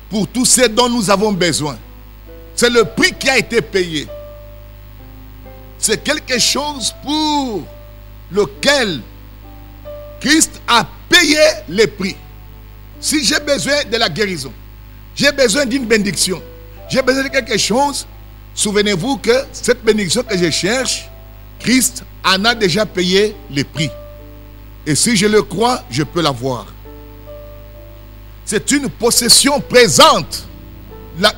pour tout ce dont nous avons besoin. C'est le prix qui a été payé. C'est quelque chose pour lequel Christ a payé le prix. Si j'ai besoin de la guérison, j'ai besoin d'une bénédiction, j'ai besoin de quelque chose, souvenez-vous que cette bénédiction que je cherche, Christ en a déjà payé le prix. Et si je le crois, je peux l'avoir. C'est une possession présente.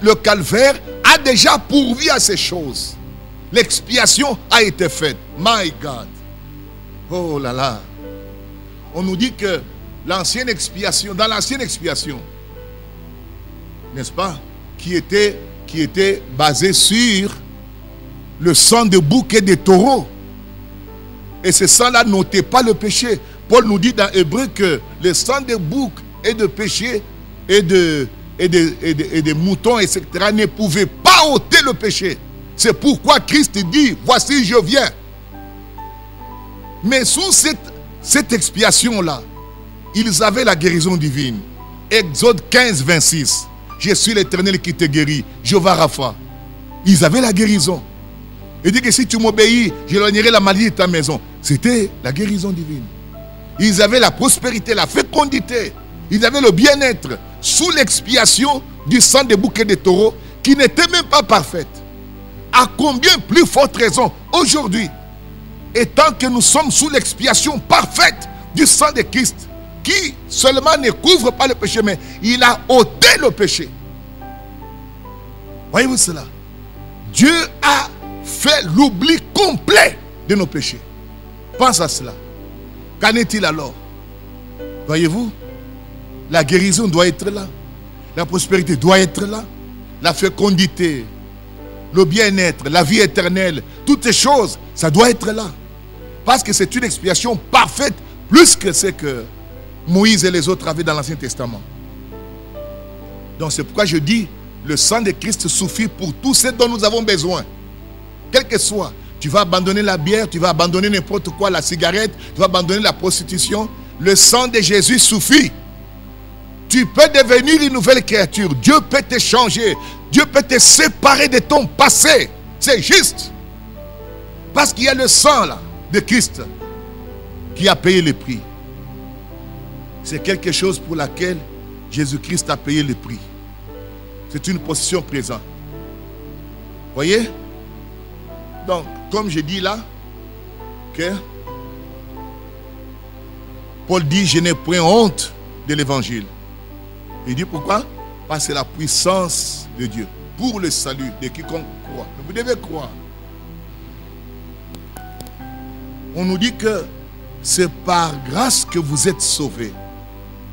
Le calvaire a déjà pourvu à ces choses. L'expiation a été faite. My God. Oh là là. On nous dit que l'ancienne expiation, dans l'ancienne expiation, n'est-ce pas, qui était basée sur le sang de bouc et de taureau. Et ce sang-là n'ôtait pas le péché. Paul nous dit dans Hébreu que le sang de bouc et de péché et de moutons, etc., ne pouvait pas ôter le péché. C'est pourquoi Christ dit, voici je viens. Mais sous cette expiation-là, ils avaient la guérison divine. Exode 15, 26. Je suis l'Éternel qui te guérit. Jéhovah Rapha. Ils avaient la guérison. Il dit que si tu m'obéis, j'éloignerai la maladie de ta maison. C'était la guérison divine. Ils avaient la prospérité, la fécondité. Ils avaient le bien-être sous l'expiation du sang des boucs et des taureaux qui n'était même pas parfaite. À combien plus forte raison aujourd'hui, étant que nous sommes sous l'expiation parfaite du sang de Christ, qui seulement ne couvre pas le péché, mais il a ôté le péché. Voyez-vous cela? Dieu a fait l'oubli complet de nos péchés. Pense à cela. Qu'en est-il alors? Voyez-vous? La guérison doit être là. La prospérité doit être là. La fécondité, le bien-être, la vie éternelle, toutes ces choses, ça doit être là. Parce que c'est une expiation parfaite, plus que ce que Moïse et les autres avaient dans l'Ancien Testament. Donc c'est pourquoi je dis, le sang de Christ suffit pour tout ce dont nous avons besoin. Quel que soit, tu vas abandonner la bière, tu vas abandonner n'importe quoi, la cigarette, tu vas abandonner la prostitution. Le sang de Jésus suffit. Tu peux devenir une nouvelle créature. Dieu peut te changer. Dieu peut te séparer de ton passé. C'est juste. Parce qu'il y a le sang là, de Christ qui a payé le prix. C'est quelque chose pour laquelle Jésus-Christ a payé le prix. C'est une possession présente. Voyez? Donc, comme je dis là, que Paul dit, je n'ai point honte de l'évangile. Il dit pourquoi? Parce que c'est la puissance de Dieu pour le salut de quiconque croit. Mais vous devez croire. On nous dit que c'est par grâce que vous êtes sauvés,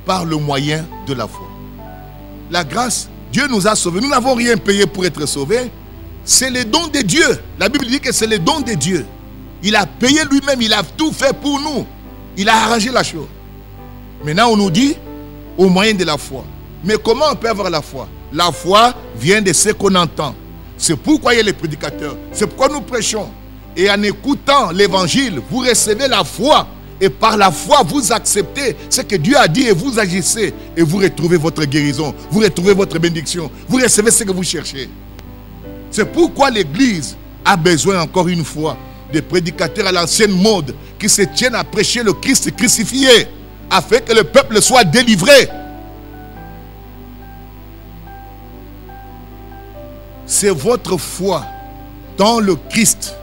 par le moyen de la foi. La grâce, Dieu nous a sauvés. Nous n'avons rien payé pour être sauvés. C'est le don de Dieu. La Bible dit que c'est le don de Dieu. Il a payé lui-même, il a tout fait pour nous. Il a arrangé la chose. Maintenant, on nous dit au moyen de la foi. Mais comment on peut avoir la foi? La foi vient de ce qu'on entend. C'est pourquoi il y a les prédicateurs. C'est pourquoi nous prêchons. Et en écoutant l'évangile, vous recevez la foi. Et par la foi, vous acceptez ce que Dieu a dit et vous agissez. Et vous retrouvez votre guérison. Vous retrouvez votre bénédiction. Vous recevez ce que vous cherchez. C'est pourquoi l'Église a besoin, encore une fois, de prédicateurs à l'ancienne mode qui se tiennent à prêcher le Christ crucifié afin que le peuple soit délivré. C'est votre foi dans le Christ.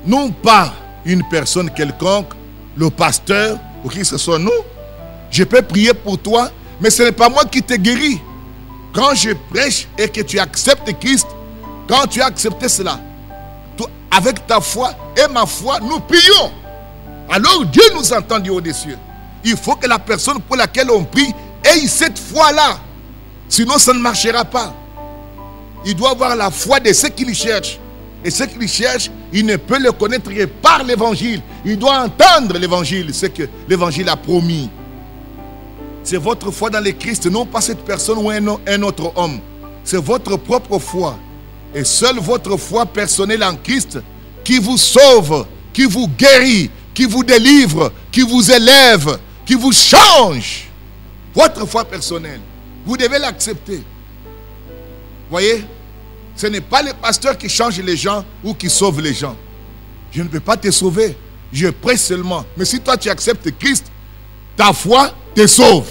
Non pas une personne quelconque, le pasteur, ou qui ce soit nous. Je peux prier pour toi, mais ce n'est pas moi qui te guéris. Quand je prêche et que tu acceptes Christ, quand tu as accepté cela, avec ta foi et ma foi, nous prions. Alors Dieu nous entend du haut des cieux. Il faut que la personne pour laquelle on prie ait cette foi-là. Sinon, ça ne marchera pas. Il doit avoir la foi de ceux qui le cherchent. Et ceux qui le cherchent, il ne peut le connaître que par l'évangile. Il doit entendre l'évangile, ce que l'évangile a promis. C'est votre foi dans le Christ, non pas cette personne ou un autre homme. C'est votre propre foi. Et seule votre foi personnelle en Christ qui vous sauve, qui vous guérit, qui vous délivre, qui vous élève, qui vous change. Votre foi personnelle. Vous devez l'accepter. Voyez, ce n'est pas le pasteur qui change les gens ou qui sauve les gens. Je ne peux pas te sauver. Je prêche seulement. Mais si toi tu acceptes Christ, ta foi te sauve.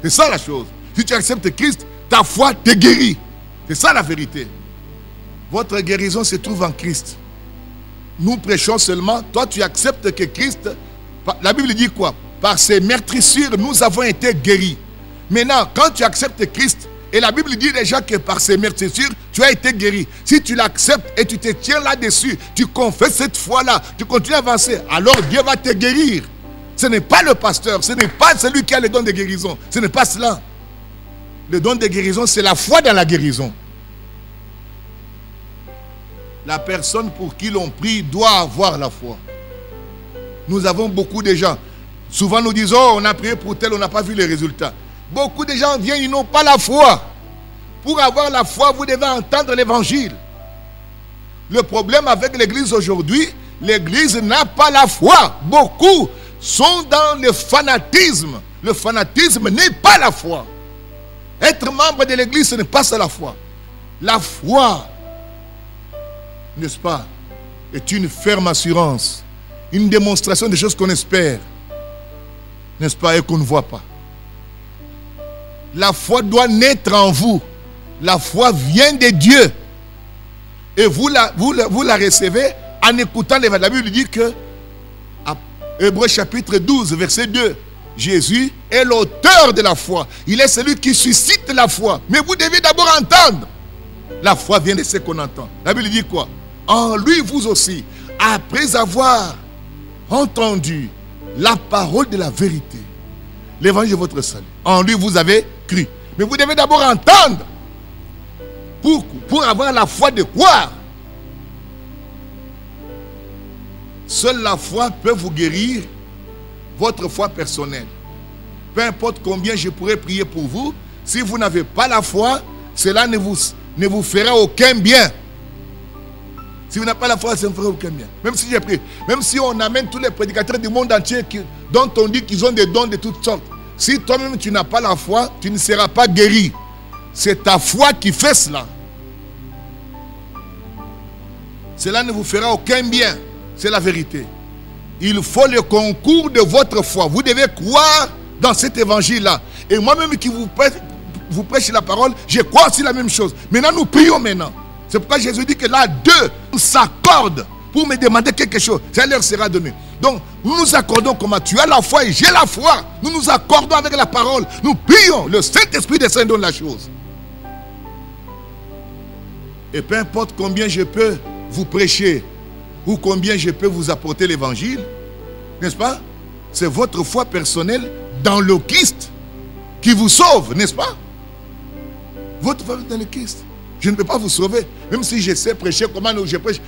C'est ça la chose. Si tu acceptes Christ, ta foi te guérit. C'est ça la vérité. Votre guérison se trouve en Christ. Nous prêchons seulement. Toi tu acceptes que Christ, la Bible dit quoi? Par ses meurtrissures, nous avons été guéris. Maintenant, quand tu acceptes Christ, et la Bible dit déjà que par ses meurtrissures, tu as été guéri. Si tu l'acceptes et tu te tiens là-dessus, tu confesses cette foi-là, tu continues à avancer, alors Dieu va te guérir. Ce n'est pas le pasteur, ce n'est pas celui qui a le don de guérison. Ce n'est pas cela. Le don de guérison, c'est la foi dans la guérison. La personne pour qui l'on prie doit avoir la foi. Nous avons beaucoup de gens. Souvent nous disons, oh, on a prié pour tel, on n'a pas vu les résultats. Beaucoup de gens viennent, ils n'ont pas la foi. Pour avoir la foi, vous devez entendre l'évangile. Le problème avec l'église aujourd'hui, l'église n'a pas la foi. Beaucoup sont dans le fanatisme. Le fanatisme n'est pas la foi. Être membre de l'église, ce n'est pas ça la foi. La foi, n'est-ce pas, est une ferme assurance, une démonstration des choses qu'on espère, n'est-ce pas, et qu'on ne voit pas. La foi doit naître en vous. La foi vient de Dieu. Et vous la recevez en écoutant l'évangile. La Bible dit que, à Hébreux chapitre 12, verset 2, Jésus est l'auteur de la foi. Il est celui qui suscite la foi. Mais vous devez d'abord entendre. La foi vient de ce qu'on entend. La Bible dit quoi? En lui, vous aussi, après avoir entendu la parole de la vérité, l'évangile de votre salut, en lui, vous avez cru. Mais vous devez d'abord entendre pour avoir la foi de croire. Seule la foi peut vous guérir, votre foi personnelle. Peu importe combien je pourrais prier pour vous, si vous n'avez pas la foi, cela ne vous fera aucun bien. Si vous n'avez pas la foi, ça ne fera aucun bien. Même si j'ai prié, même si on amène tous les prédicateurs du monde entier dont on dit qu'ils ont des dons de toutes sortes, si toi-même tu n'as pas la foi, tu ne seras pas guéri. C'est ta foi qui fait cela. Cela ne vous fera aucun bien. C'est la vérité. Il faut le concours de votre foi. Vous devez croire dans cet évangile-là. Et moi-même qui vous prêche la parole, je crois aussi la même chose. Maintenant, nous prions maintenant. C'est pourquoi Jésus dit que là, deux s'accordent pour me demander quelque chose. Ça leur sera donné. Donc, nous nous accordons comment tu as la foi et j'ai la foi. Nous nous accordons avec la parole. Nous prions. Le Saint-Esprit descend donne la chose. Et peu importe combien je peux vous prêcher ou combien je peux vous apporter l'évangile, n'est-ce pas? C'est votre foi personnelle dans le Christ qui vous sauve, n'est-ce pas? Votre foi dans le Christ. Je ne peux pas vous sauver. Même si je sais prêcher comment je prêche,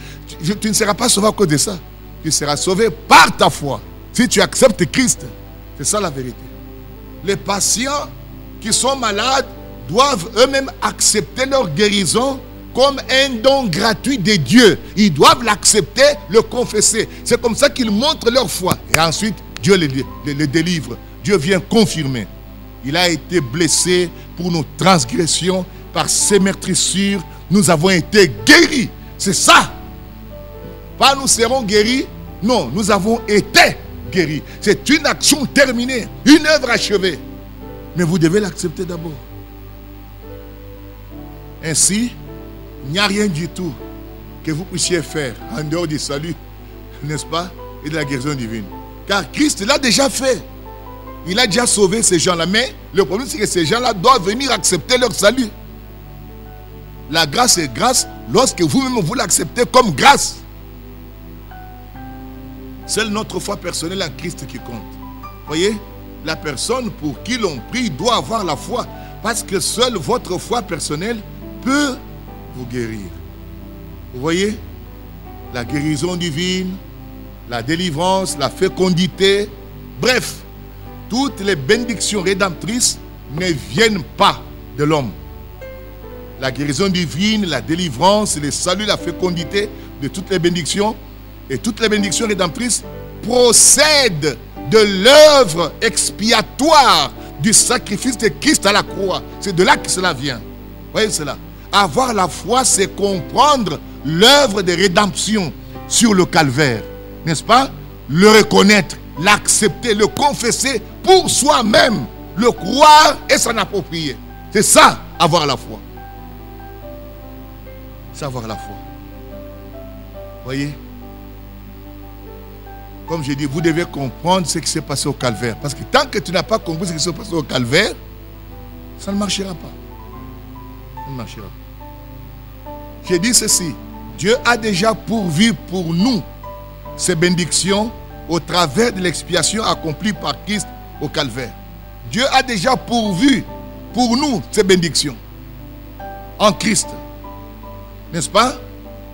tu ne seras pas sauvé à cause de ça. Tu seras sauvé par ta foi. Si tu acceptes Christ, c'est ça la vérité. Les patients qui sont malades doivent eux-mêmes accepter leur guérison comme un don gratuit de Dieu. Ils doivent l'accepter, le confesser. C'est comme ça qu'ils montrent leur foi. Et ensuite, Dieu les délivre. Dieu vient confirmer. Il a été blessé pour nos transgressions. Par ses meurtrissures, nous avons été guéris. C'est ça. Pas nous serons guéris. Non, nous avons été guéris. C'est une action terminée. Une œuvre achevée. Mais vous devez l'accepter d'abord. Ainsi, il n'y a rien du tout que vous puissiez faire en dehors du salut, n'est-ce pas, et de la guérison divine. Car Christ l'a déjà fait. Il a déjà sauvé ces gens-là. Mais le problème, c'est que ces gens-là doivent venir accepter leur salut. La grâce est grâce lorsque vous-même vous l'acceptez comme grâce. Seule notre foi personnelle à Christ qui compte. Voyez, la personne pour qui l'on prie doit avoir la foi. Parce que seule votre foi personnelle peut vous guérir. Vous voyez, la guérison divine, la délivrance, la fécondité, bref, toutes les bénédictions rédemptrices ne viennent pas de l'homme. La guérison divine, la délivrance, le salut, la fécondité de toutes les bénédictions et toutes les bénédictions rédemptrices procèdent de l'œuvre expiatoire du sacrifice de Christ à la croix. C'est de là que cela vient. Voyez cela. Avoir la foi, c'est comprendre l'œuvre de rédemption sur le calvaire. N'est-ce pas? Le reconnaître, l'accepter, le confesser pour soi-même, le croire et s'en approprier. C'est ça, avoir la foi. C'est avoir la foi. Voyez? Comme je dis, vous devez comprendre ce qui s'est passé au calvaire. Parce que tant que tu n'as pas compris ce qui s'est passé au calvaire, ça ne marchera pas. Ça ne marchera pas. J'ai dit ceci. Dieu a déjà pourvu pour nous ces bénédictions au travers de l'expiation accomplie par Christ au calvaire. Dieu a déjà pourvu pour nous ces bénédictions en Christ. N'est-ce pas?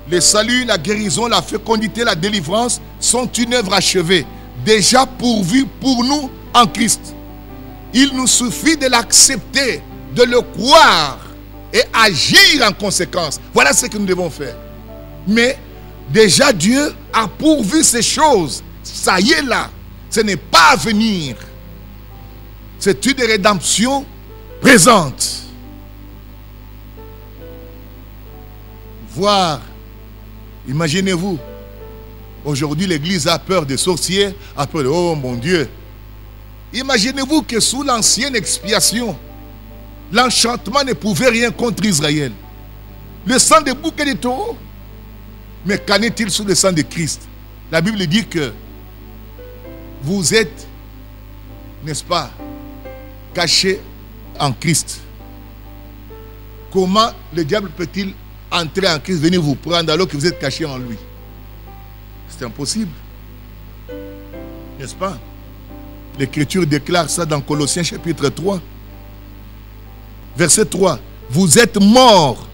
Le salut, la guérison, la fécondité, la délivrance sont une œuvre achevée, déjà pourvue pour nous en Christ. Il nous suffit de l'accepter, de le croire et agir en conséquence. Voilà ce que nous devons faire. Mais déjà Dieu a pourvu ces choses. Ça y est là. Ce n'est pas à venir. C'est une rédemption présente. Voir, imaginez-vous, aujourd'hui l'église a peur des sorciers, a peur de, oh mon Dieu. Imaginez-vous que sous l'ancienne expiation, l'enchantement ne pouvait rien contre Israël. Le sang des boucs et des taureaux. Mais qu'en est-il sous le sang de Christ? La Bible dit que vous êtes, n'est-ce pas, cachés en Christ. Comment le diable peut-il entrer en Christ, venir vous prendre alors que vous êtes caché en lui. C'est impossible. N'est-ce pas? L'Écriture déclare ça dans Colossiens chapitre 3. Verset 3. Vous êtes morts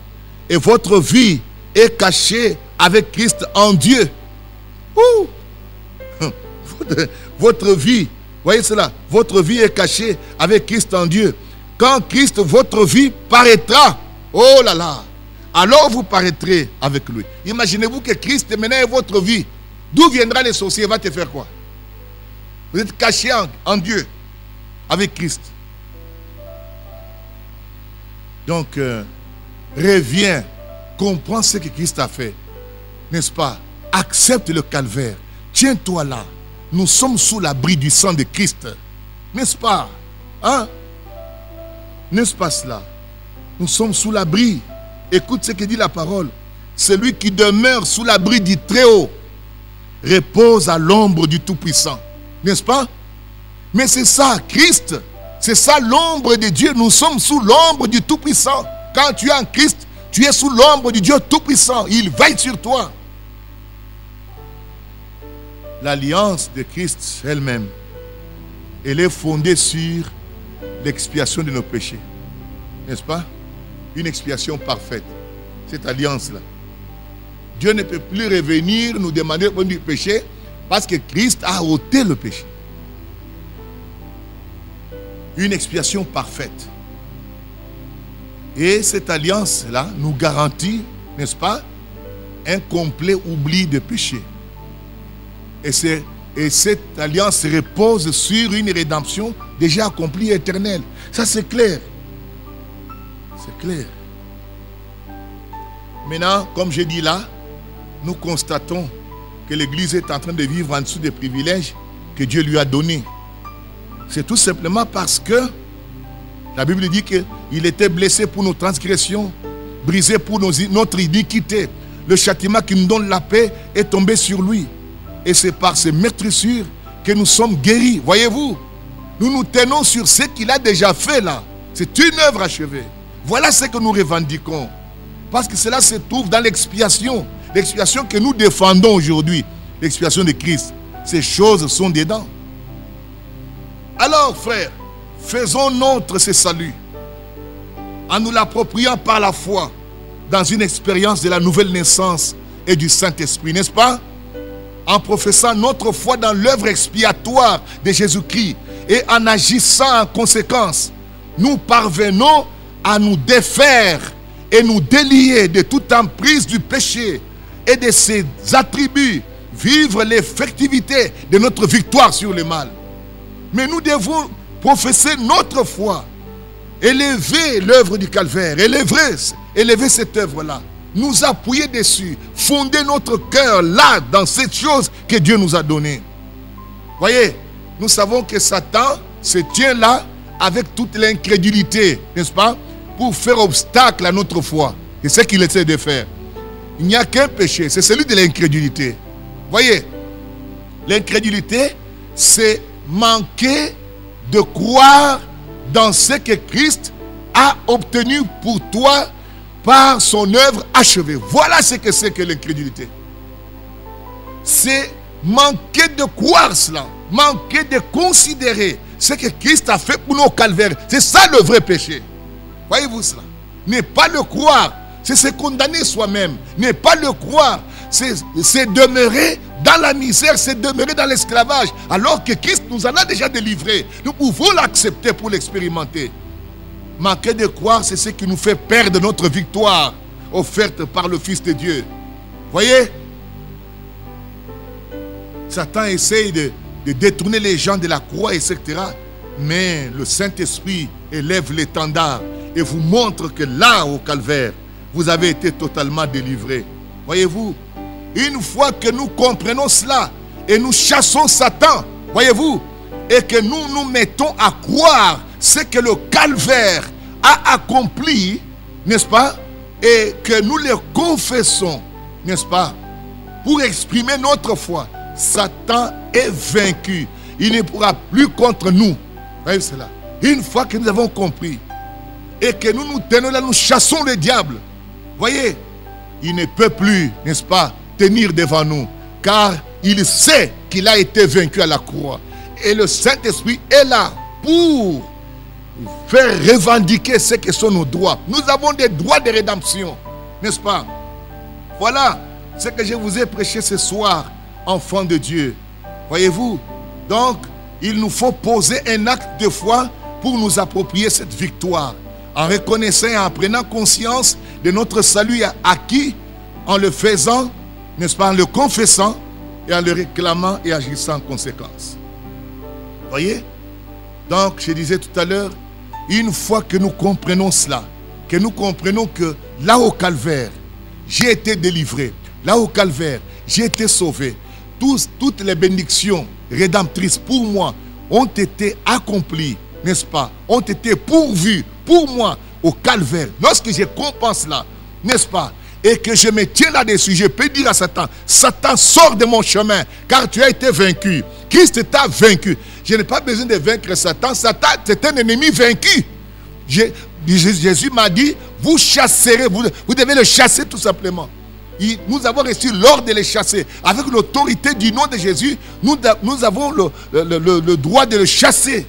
et votre vie est cachée avec Christ en Dieu. Ouh! Votre vie, voyez cela, votre vie est cachée avec Christ en Dieu. Quand Christ, votre vie, paraîtra, oh là là, alors vous paraîtrez avec lui. Imaginez-vous que Christ maintenant est votre vie. D'où viendra les sorciers? Il va te faire quoi? Vous êtes caché en Dieu, avec Christ. Donc, reviens, comprends ce que Christ a fait. N'est-ce pas? Accepte le calvaire. Tiens-toi là. Nous sommes sous l'abri du sang de Christ. N'est-ce pas? Hein? N'est-ce pas cela? Nous sommes sous l'abri. Écoute ce que dit la parole. Celui qui demeure sous l'abri du Très-Haut repose à l'ombre du Tout-Puissant. N'est-ce pas? Mais c'est ça, Christ. C'est ça l'ombre de Dieu. Nous sommes sous l'ombre du Tout-Puissant. Quand tu es en Christ, tu es sous l'ombre du Dieu Tout-Puissant. Il veille sur toi. L'alliance de Christ elle-même, elle est fondée sur l'expiation de nos péchés. N'est-ce pas? Une expiation parfaite. Cette alliance-là. Dieu ne peut plus revenir nous demander le du péché parce que Christ a ôté le péché. Une expiation parfaite. Et cette alliance-là nous garantit, n'est-ce pas, un complet oubli de péché. Et cette alliance repose sur une rédemption déjà accomplie éternelle. Ça c'est clair. C'est clair. Maintenant, comme je dis là, nous constatons que l'Église est en train de vivre en dessous des privilèges que Dieu lui a donnés. C'est tout simplement parce que la Bible dit qu'il était blessé pour nos transgressions, brisé pour notre iniquité. Le châtiment qui nous donne la paix est tombé sur lui. Et c'est par ces meurtrissures que nous sommes guéris. Voyez-vous, nous nous tenons sur ce qu'il a déjà fait là. C'est une œuvre achevée. Voilà ce que nous revendiquons. Parce que cela se trouve dans l'expiation. L'expiation que nous défendons aujourd'hui. L'expiation de Christ. Ces choses sont dedans. Alors, frères, faisons nôtre ce salut en nous l'appropriant par la foi dans une expérience de la nouvelle naissance et du Saint-Esprit, n'est-ce pas? En professant notre foi dans l'œuvre expiatoire de Jésus-Christ et en agissant en conséquence, nous parvenons à nous défaire et nous délier de toute emprise du péché et de ses attributs, vivre l'effectivité de notre victoire sur le mal. Mais nous devons professer notre foi, élever l'œuvre du calvaire, élever cette œuvre-là, nous appuyer dessus, fonder notre cœur là, dans cette chose que Dieu nous a donnée. Voyez, nous savons que Satan se tient là avec toute l'incrédulité, n'est-ce pas, pour faire obstacle à notre foi. C'est ce qu'il essaie de faire. Il n'y a qu'un péché, c'est celui de l'incrédulité. Voyez, l'incrédulité, c'est manquer de croire dans ce que Christ a obtenu pour toi par son œuvre achevée. Voilà ce que c'est que l'incrédulité. C'est manquer de croire cela, manquer de considérer ce que Christ a fait pour nos calvaires. C'est ça le vrai péché. Voyez-vous cela? Ne pas le croire, c'est se condamner soi-même. Ne pas le croire, c'est demeurer dans la misère, c'est demeurer dans l'esclavage, alors que Christ nous en a déjà délivrés. Nous pouvons l'accepter pour l'expérimenter. Manquer de croire, c'est ce qui nous fait perdre notre victoire offerte par le Fils de Dieu. Voyez? Satan essaye de détourner les gens de la croix, etc. Mais le Saint-Esprit élève l'étendard et vous montre que là, au calvaire, vous avez été totalement délivrés. Voyez-vous? Une fois que nous comprenons cela et nous chassons Satan, voyez-vous, et que nous nous mettons à croire ce que le calvaire a accompli, n'est-ce pas, et que nous le confessons, n'est-ce pas, pour exprimer notre foi, Satan est vaincu. Il ne pourra plus contre nous. Voyez cela. Une fois que nous avons compris et que nous nous tenons là, nous chassons le diable. Voyez, il ne peut plus, n'est-ce pas, tenir devant nous. Car il sait qu'il a été vaincu à la croix. Et le Saint-Esprit est là pour faire revendiquer ce que sont nos droits. Nous avons des droits de rédemption, n'est-ce pas? Voilà ce que je vous ai prêché ce soir, enfants de Dieu. Voyez-vous? Donc, il nous faut poser un acte de foi pour nous approprier cette victoire. En reconnaissant et en prenant conscience de notre salut acquis, en le faisant, n'est-ce pas, en le confessant et en le réclamant et agissant en conséquence. Voyez? Donc, je disais tout à l'heure, une fois que nous comprenons cela, que nous comprenons que là au calvaire, j'ai été délivré, là au calvaire, j'ai été sauvé, toutes les bénédictions rédemptrices pour moi ont été accomplies, n'est-ce pas, ont été pourvues pour moi au calvaire. Lorsque je comprends cela, n'est-ce pas, et que je me tiens là-dessus, je peux dire à Satan, Satan, sors de mon chemin, car tu as été vaincu. Christ t'a vaincu. Je n'ai pas besoin de vaincre Satan. Satan, c'est un ennemi vaincu. Jésus m'a dit, vous chasserez, vous devez le chasser tout simplement. Nous avons reçu l'ordre de les chasser. Avec l'autorité du nom de Jésus, nous avons le droit de le chasser.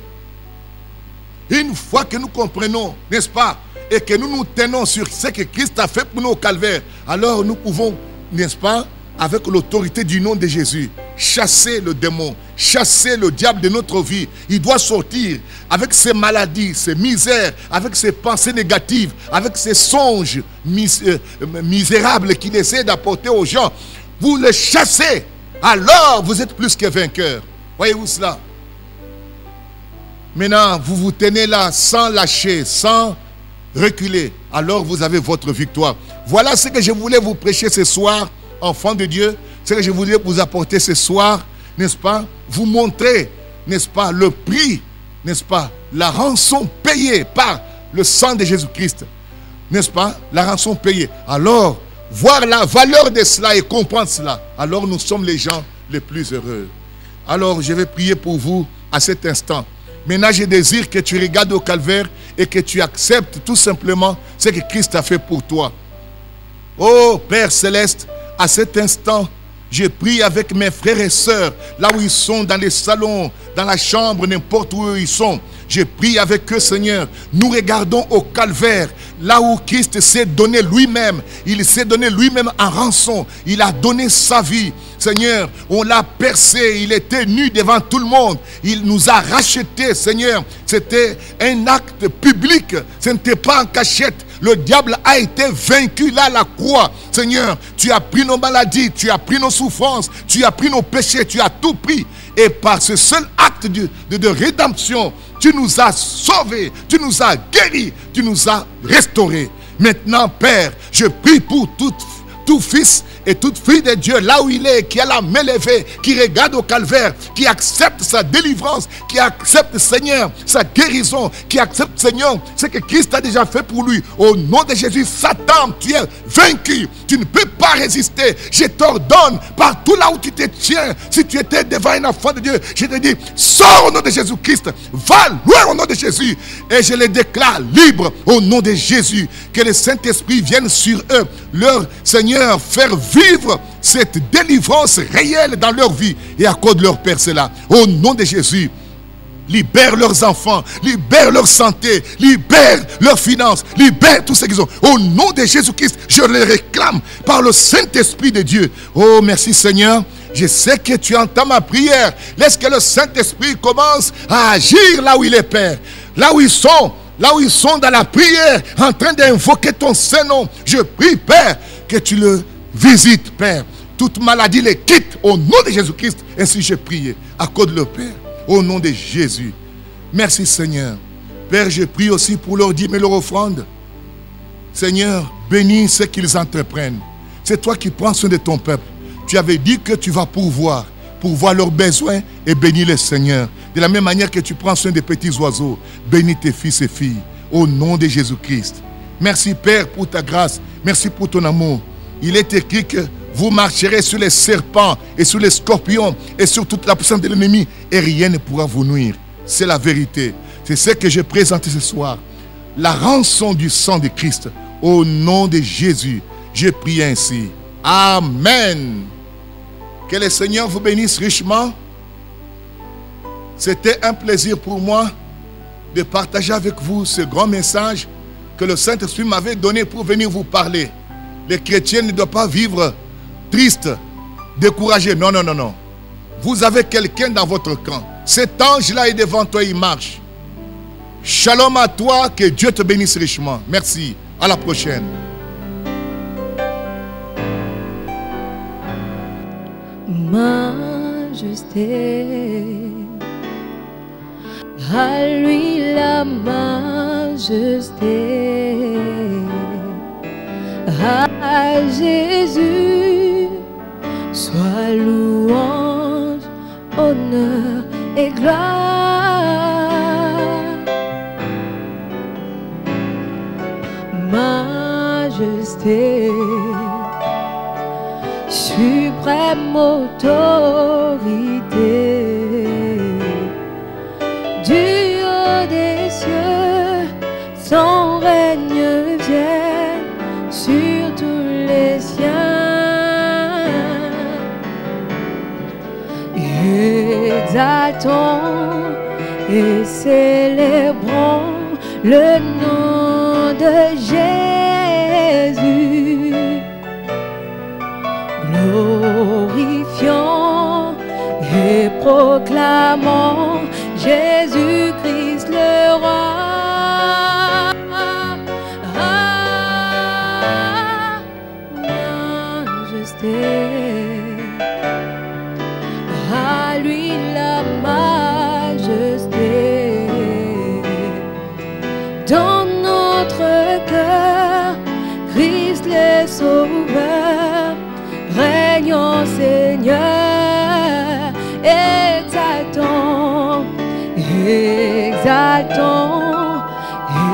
Une fois que nous comprenons, n'est-ce pas, et que nous nous tenons sur ce que Christ a fait pour nous au calvaire, alors nous pouvons, n'est-ce pas, avec l'autorité du nom de Jésus, chasser le démon, chasser le diable de notre vie. Il doit sortir avec ses maladies, ses misères, avec ses pensées négatives, avec ses songes misérables qu'il essaie d'apporter aux gens. Vous le chassez, alors vous êtes plus que vainqueur. Voyez-vous cela? Maintenant, vous vous tenez là sans lâcher, sans reculer. Alors vous avez votre victoire. Voilà ce que je voulais vous prêcher ce soir, enfants de Dieu. Ce que je voulais vous apporter ce soir, n'est-ce pas? Vous montrer, n'est-ce pas, le prix, n'est-ce pas, la rançon payée par le sang de Jésus-Christ. N'est-ce pas? La rançon payée. Alors, voir la valeur de cela et comprendre cela. Alors nous sommes les gens les plus heureux. Alors je vais prier pour vous à cet instant. Maintenant, je désire que tu regardes au calvaire et que tu acceptes tout simplement ce que Christ a fait pour toi. Oh Père Céleste, à cet instant, je prie avec mes frères et sœurs, là où ils sont, dans les salons, dans la chambre, n'importe où ils sont. Je prie avec eux, Seigneur. Nous regardons au calvaire, là où Christ s'est donné lui-même. Il s'est donné lui-même en rançon. Il a donné sa vie. Seigneur, on l'a percé. Il était nu devant tout le monde. Il nous a rachetés, Seigneur. C'était un acte public. Ce n'était pas en cachette. Le diable a été vaincu là à la croix. Seigneur, tu as pris nos maladies, tu as pris nos souffrances, tu as pris nos péchés, tu as tout pris. Et par ce seul acte de rédemption, tu nous as sauvés, tu nous as guéris, tu nous as restaurés. Maintenant, Père, je prie pour tout fils et toute fille de Dieu, là où il est, qui a la main levée, qui regarde au calvaire, qui accepte sa délivrance, qui accepte, Seigneur, sa guérison, qui accepte, Seigneur, ce que Christ a déjà fait pour lui. Au nom de Jésus, Satan, tu es vaincu. Tu ne peux pas résister. Je t'ordonne, partout là où tu te tiens, si tu étais devant un enfant de Dieu, je te dis, sors au nom de Jésus-Christ, va loin au nom de Jésus. Et je les déclare libres au nom de Jésus. Que le Saint-Esprit vienne sur eux, leur Seigneur, faire vivre cette délivrance réelle dans leur vie et accorde leur Père cela. Au nom de Jésus, libère leurs enfants, libère leur santé, libère leurs finances, libère tout ce qu'ils ont. Au nom de Jésus-Christ, je les réclame par le Saint-Esprit de Dieu. Oh, merci Seigneur. Je sais que tu entends ma prière. Laisse que le Saint-Esprit commence à agir là où il est, Père. Là où ils sont dans la prière, en train d'invoquer ton Saint-Nom. Je prie, Père, que tu le visites, Père. Toute maladie les quitte au nom de Jésus-Christ. Ainsi j'ai prié. Accorde-le, Père, au nom de Jésus. Merci, Seigneur. Père, je prie aussi pour leur dîmes et leur offrande. Seigneur, bénis ce qu'ils entreprennent. C'est toi qui prends soin de ton peuple. Tu avais dit que tu vas pourvoir leurs besoins et bénis les Seigneur. De la même manière que tu prends soin des petits oiseaux, bénis tes fils et filles. Au nom de Jésus-Christ. Merci, Père, pour ta grâce. Merci pour ton amour. Il est écrit que vous marcherez sur les serpents et sur les scorpions et sur toute la puissance de l'ennemi et rien ne pourra vous nuire. C'est la vérité. C'est ce que j'ai présenté ce soir. La rançon du sang de Christ au nom de Jésus. Je prie ainsi. Amen. Que le Seigneur vous bénisse richement. C'était un plaisir pour moi de partager avec vous ce grand message que le Saint-Esprit m'avait donné pour venir vous parler. Les chrétiens ne doivent pas vivre tristes, découragés. Non, non, non, non. Vous avez quelqu'un dans votre camp. Cet ange-là est devant toi, il marche. Shalom à toi, que Dieu te bénisse richement. Merci. À la prochaine. Majesté, à lui la majesté, à Jésus soit louange, honneur et gloire. Majesté, suprême autorité, du haut des cieux, son règne vient sur tous les siens. Exaltons et célébrons le nom de Jésus. Glorifions et proclamons Jésus-Christ le roi. Majesté, à lui la majesté. Dans notre cœur, Christ le Sauveur, régnons Seigneur, exaltons, exaltons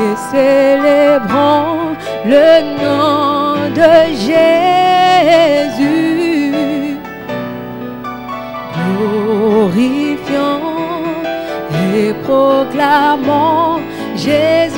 et célébrons le nom de Jésus. Glorifions et proclamons Jésus.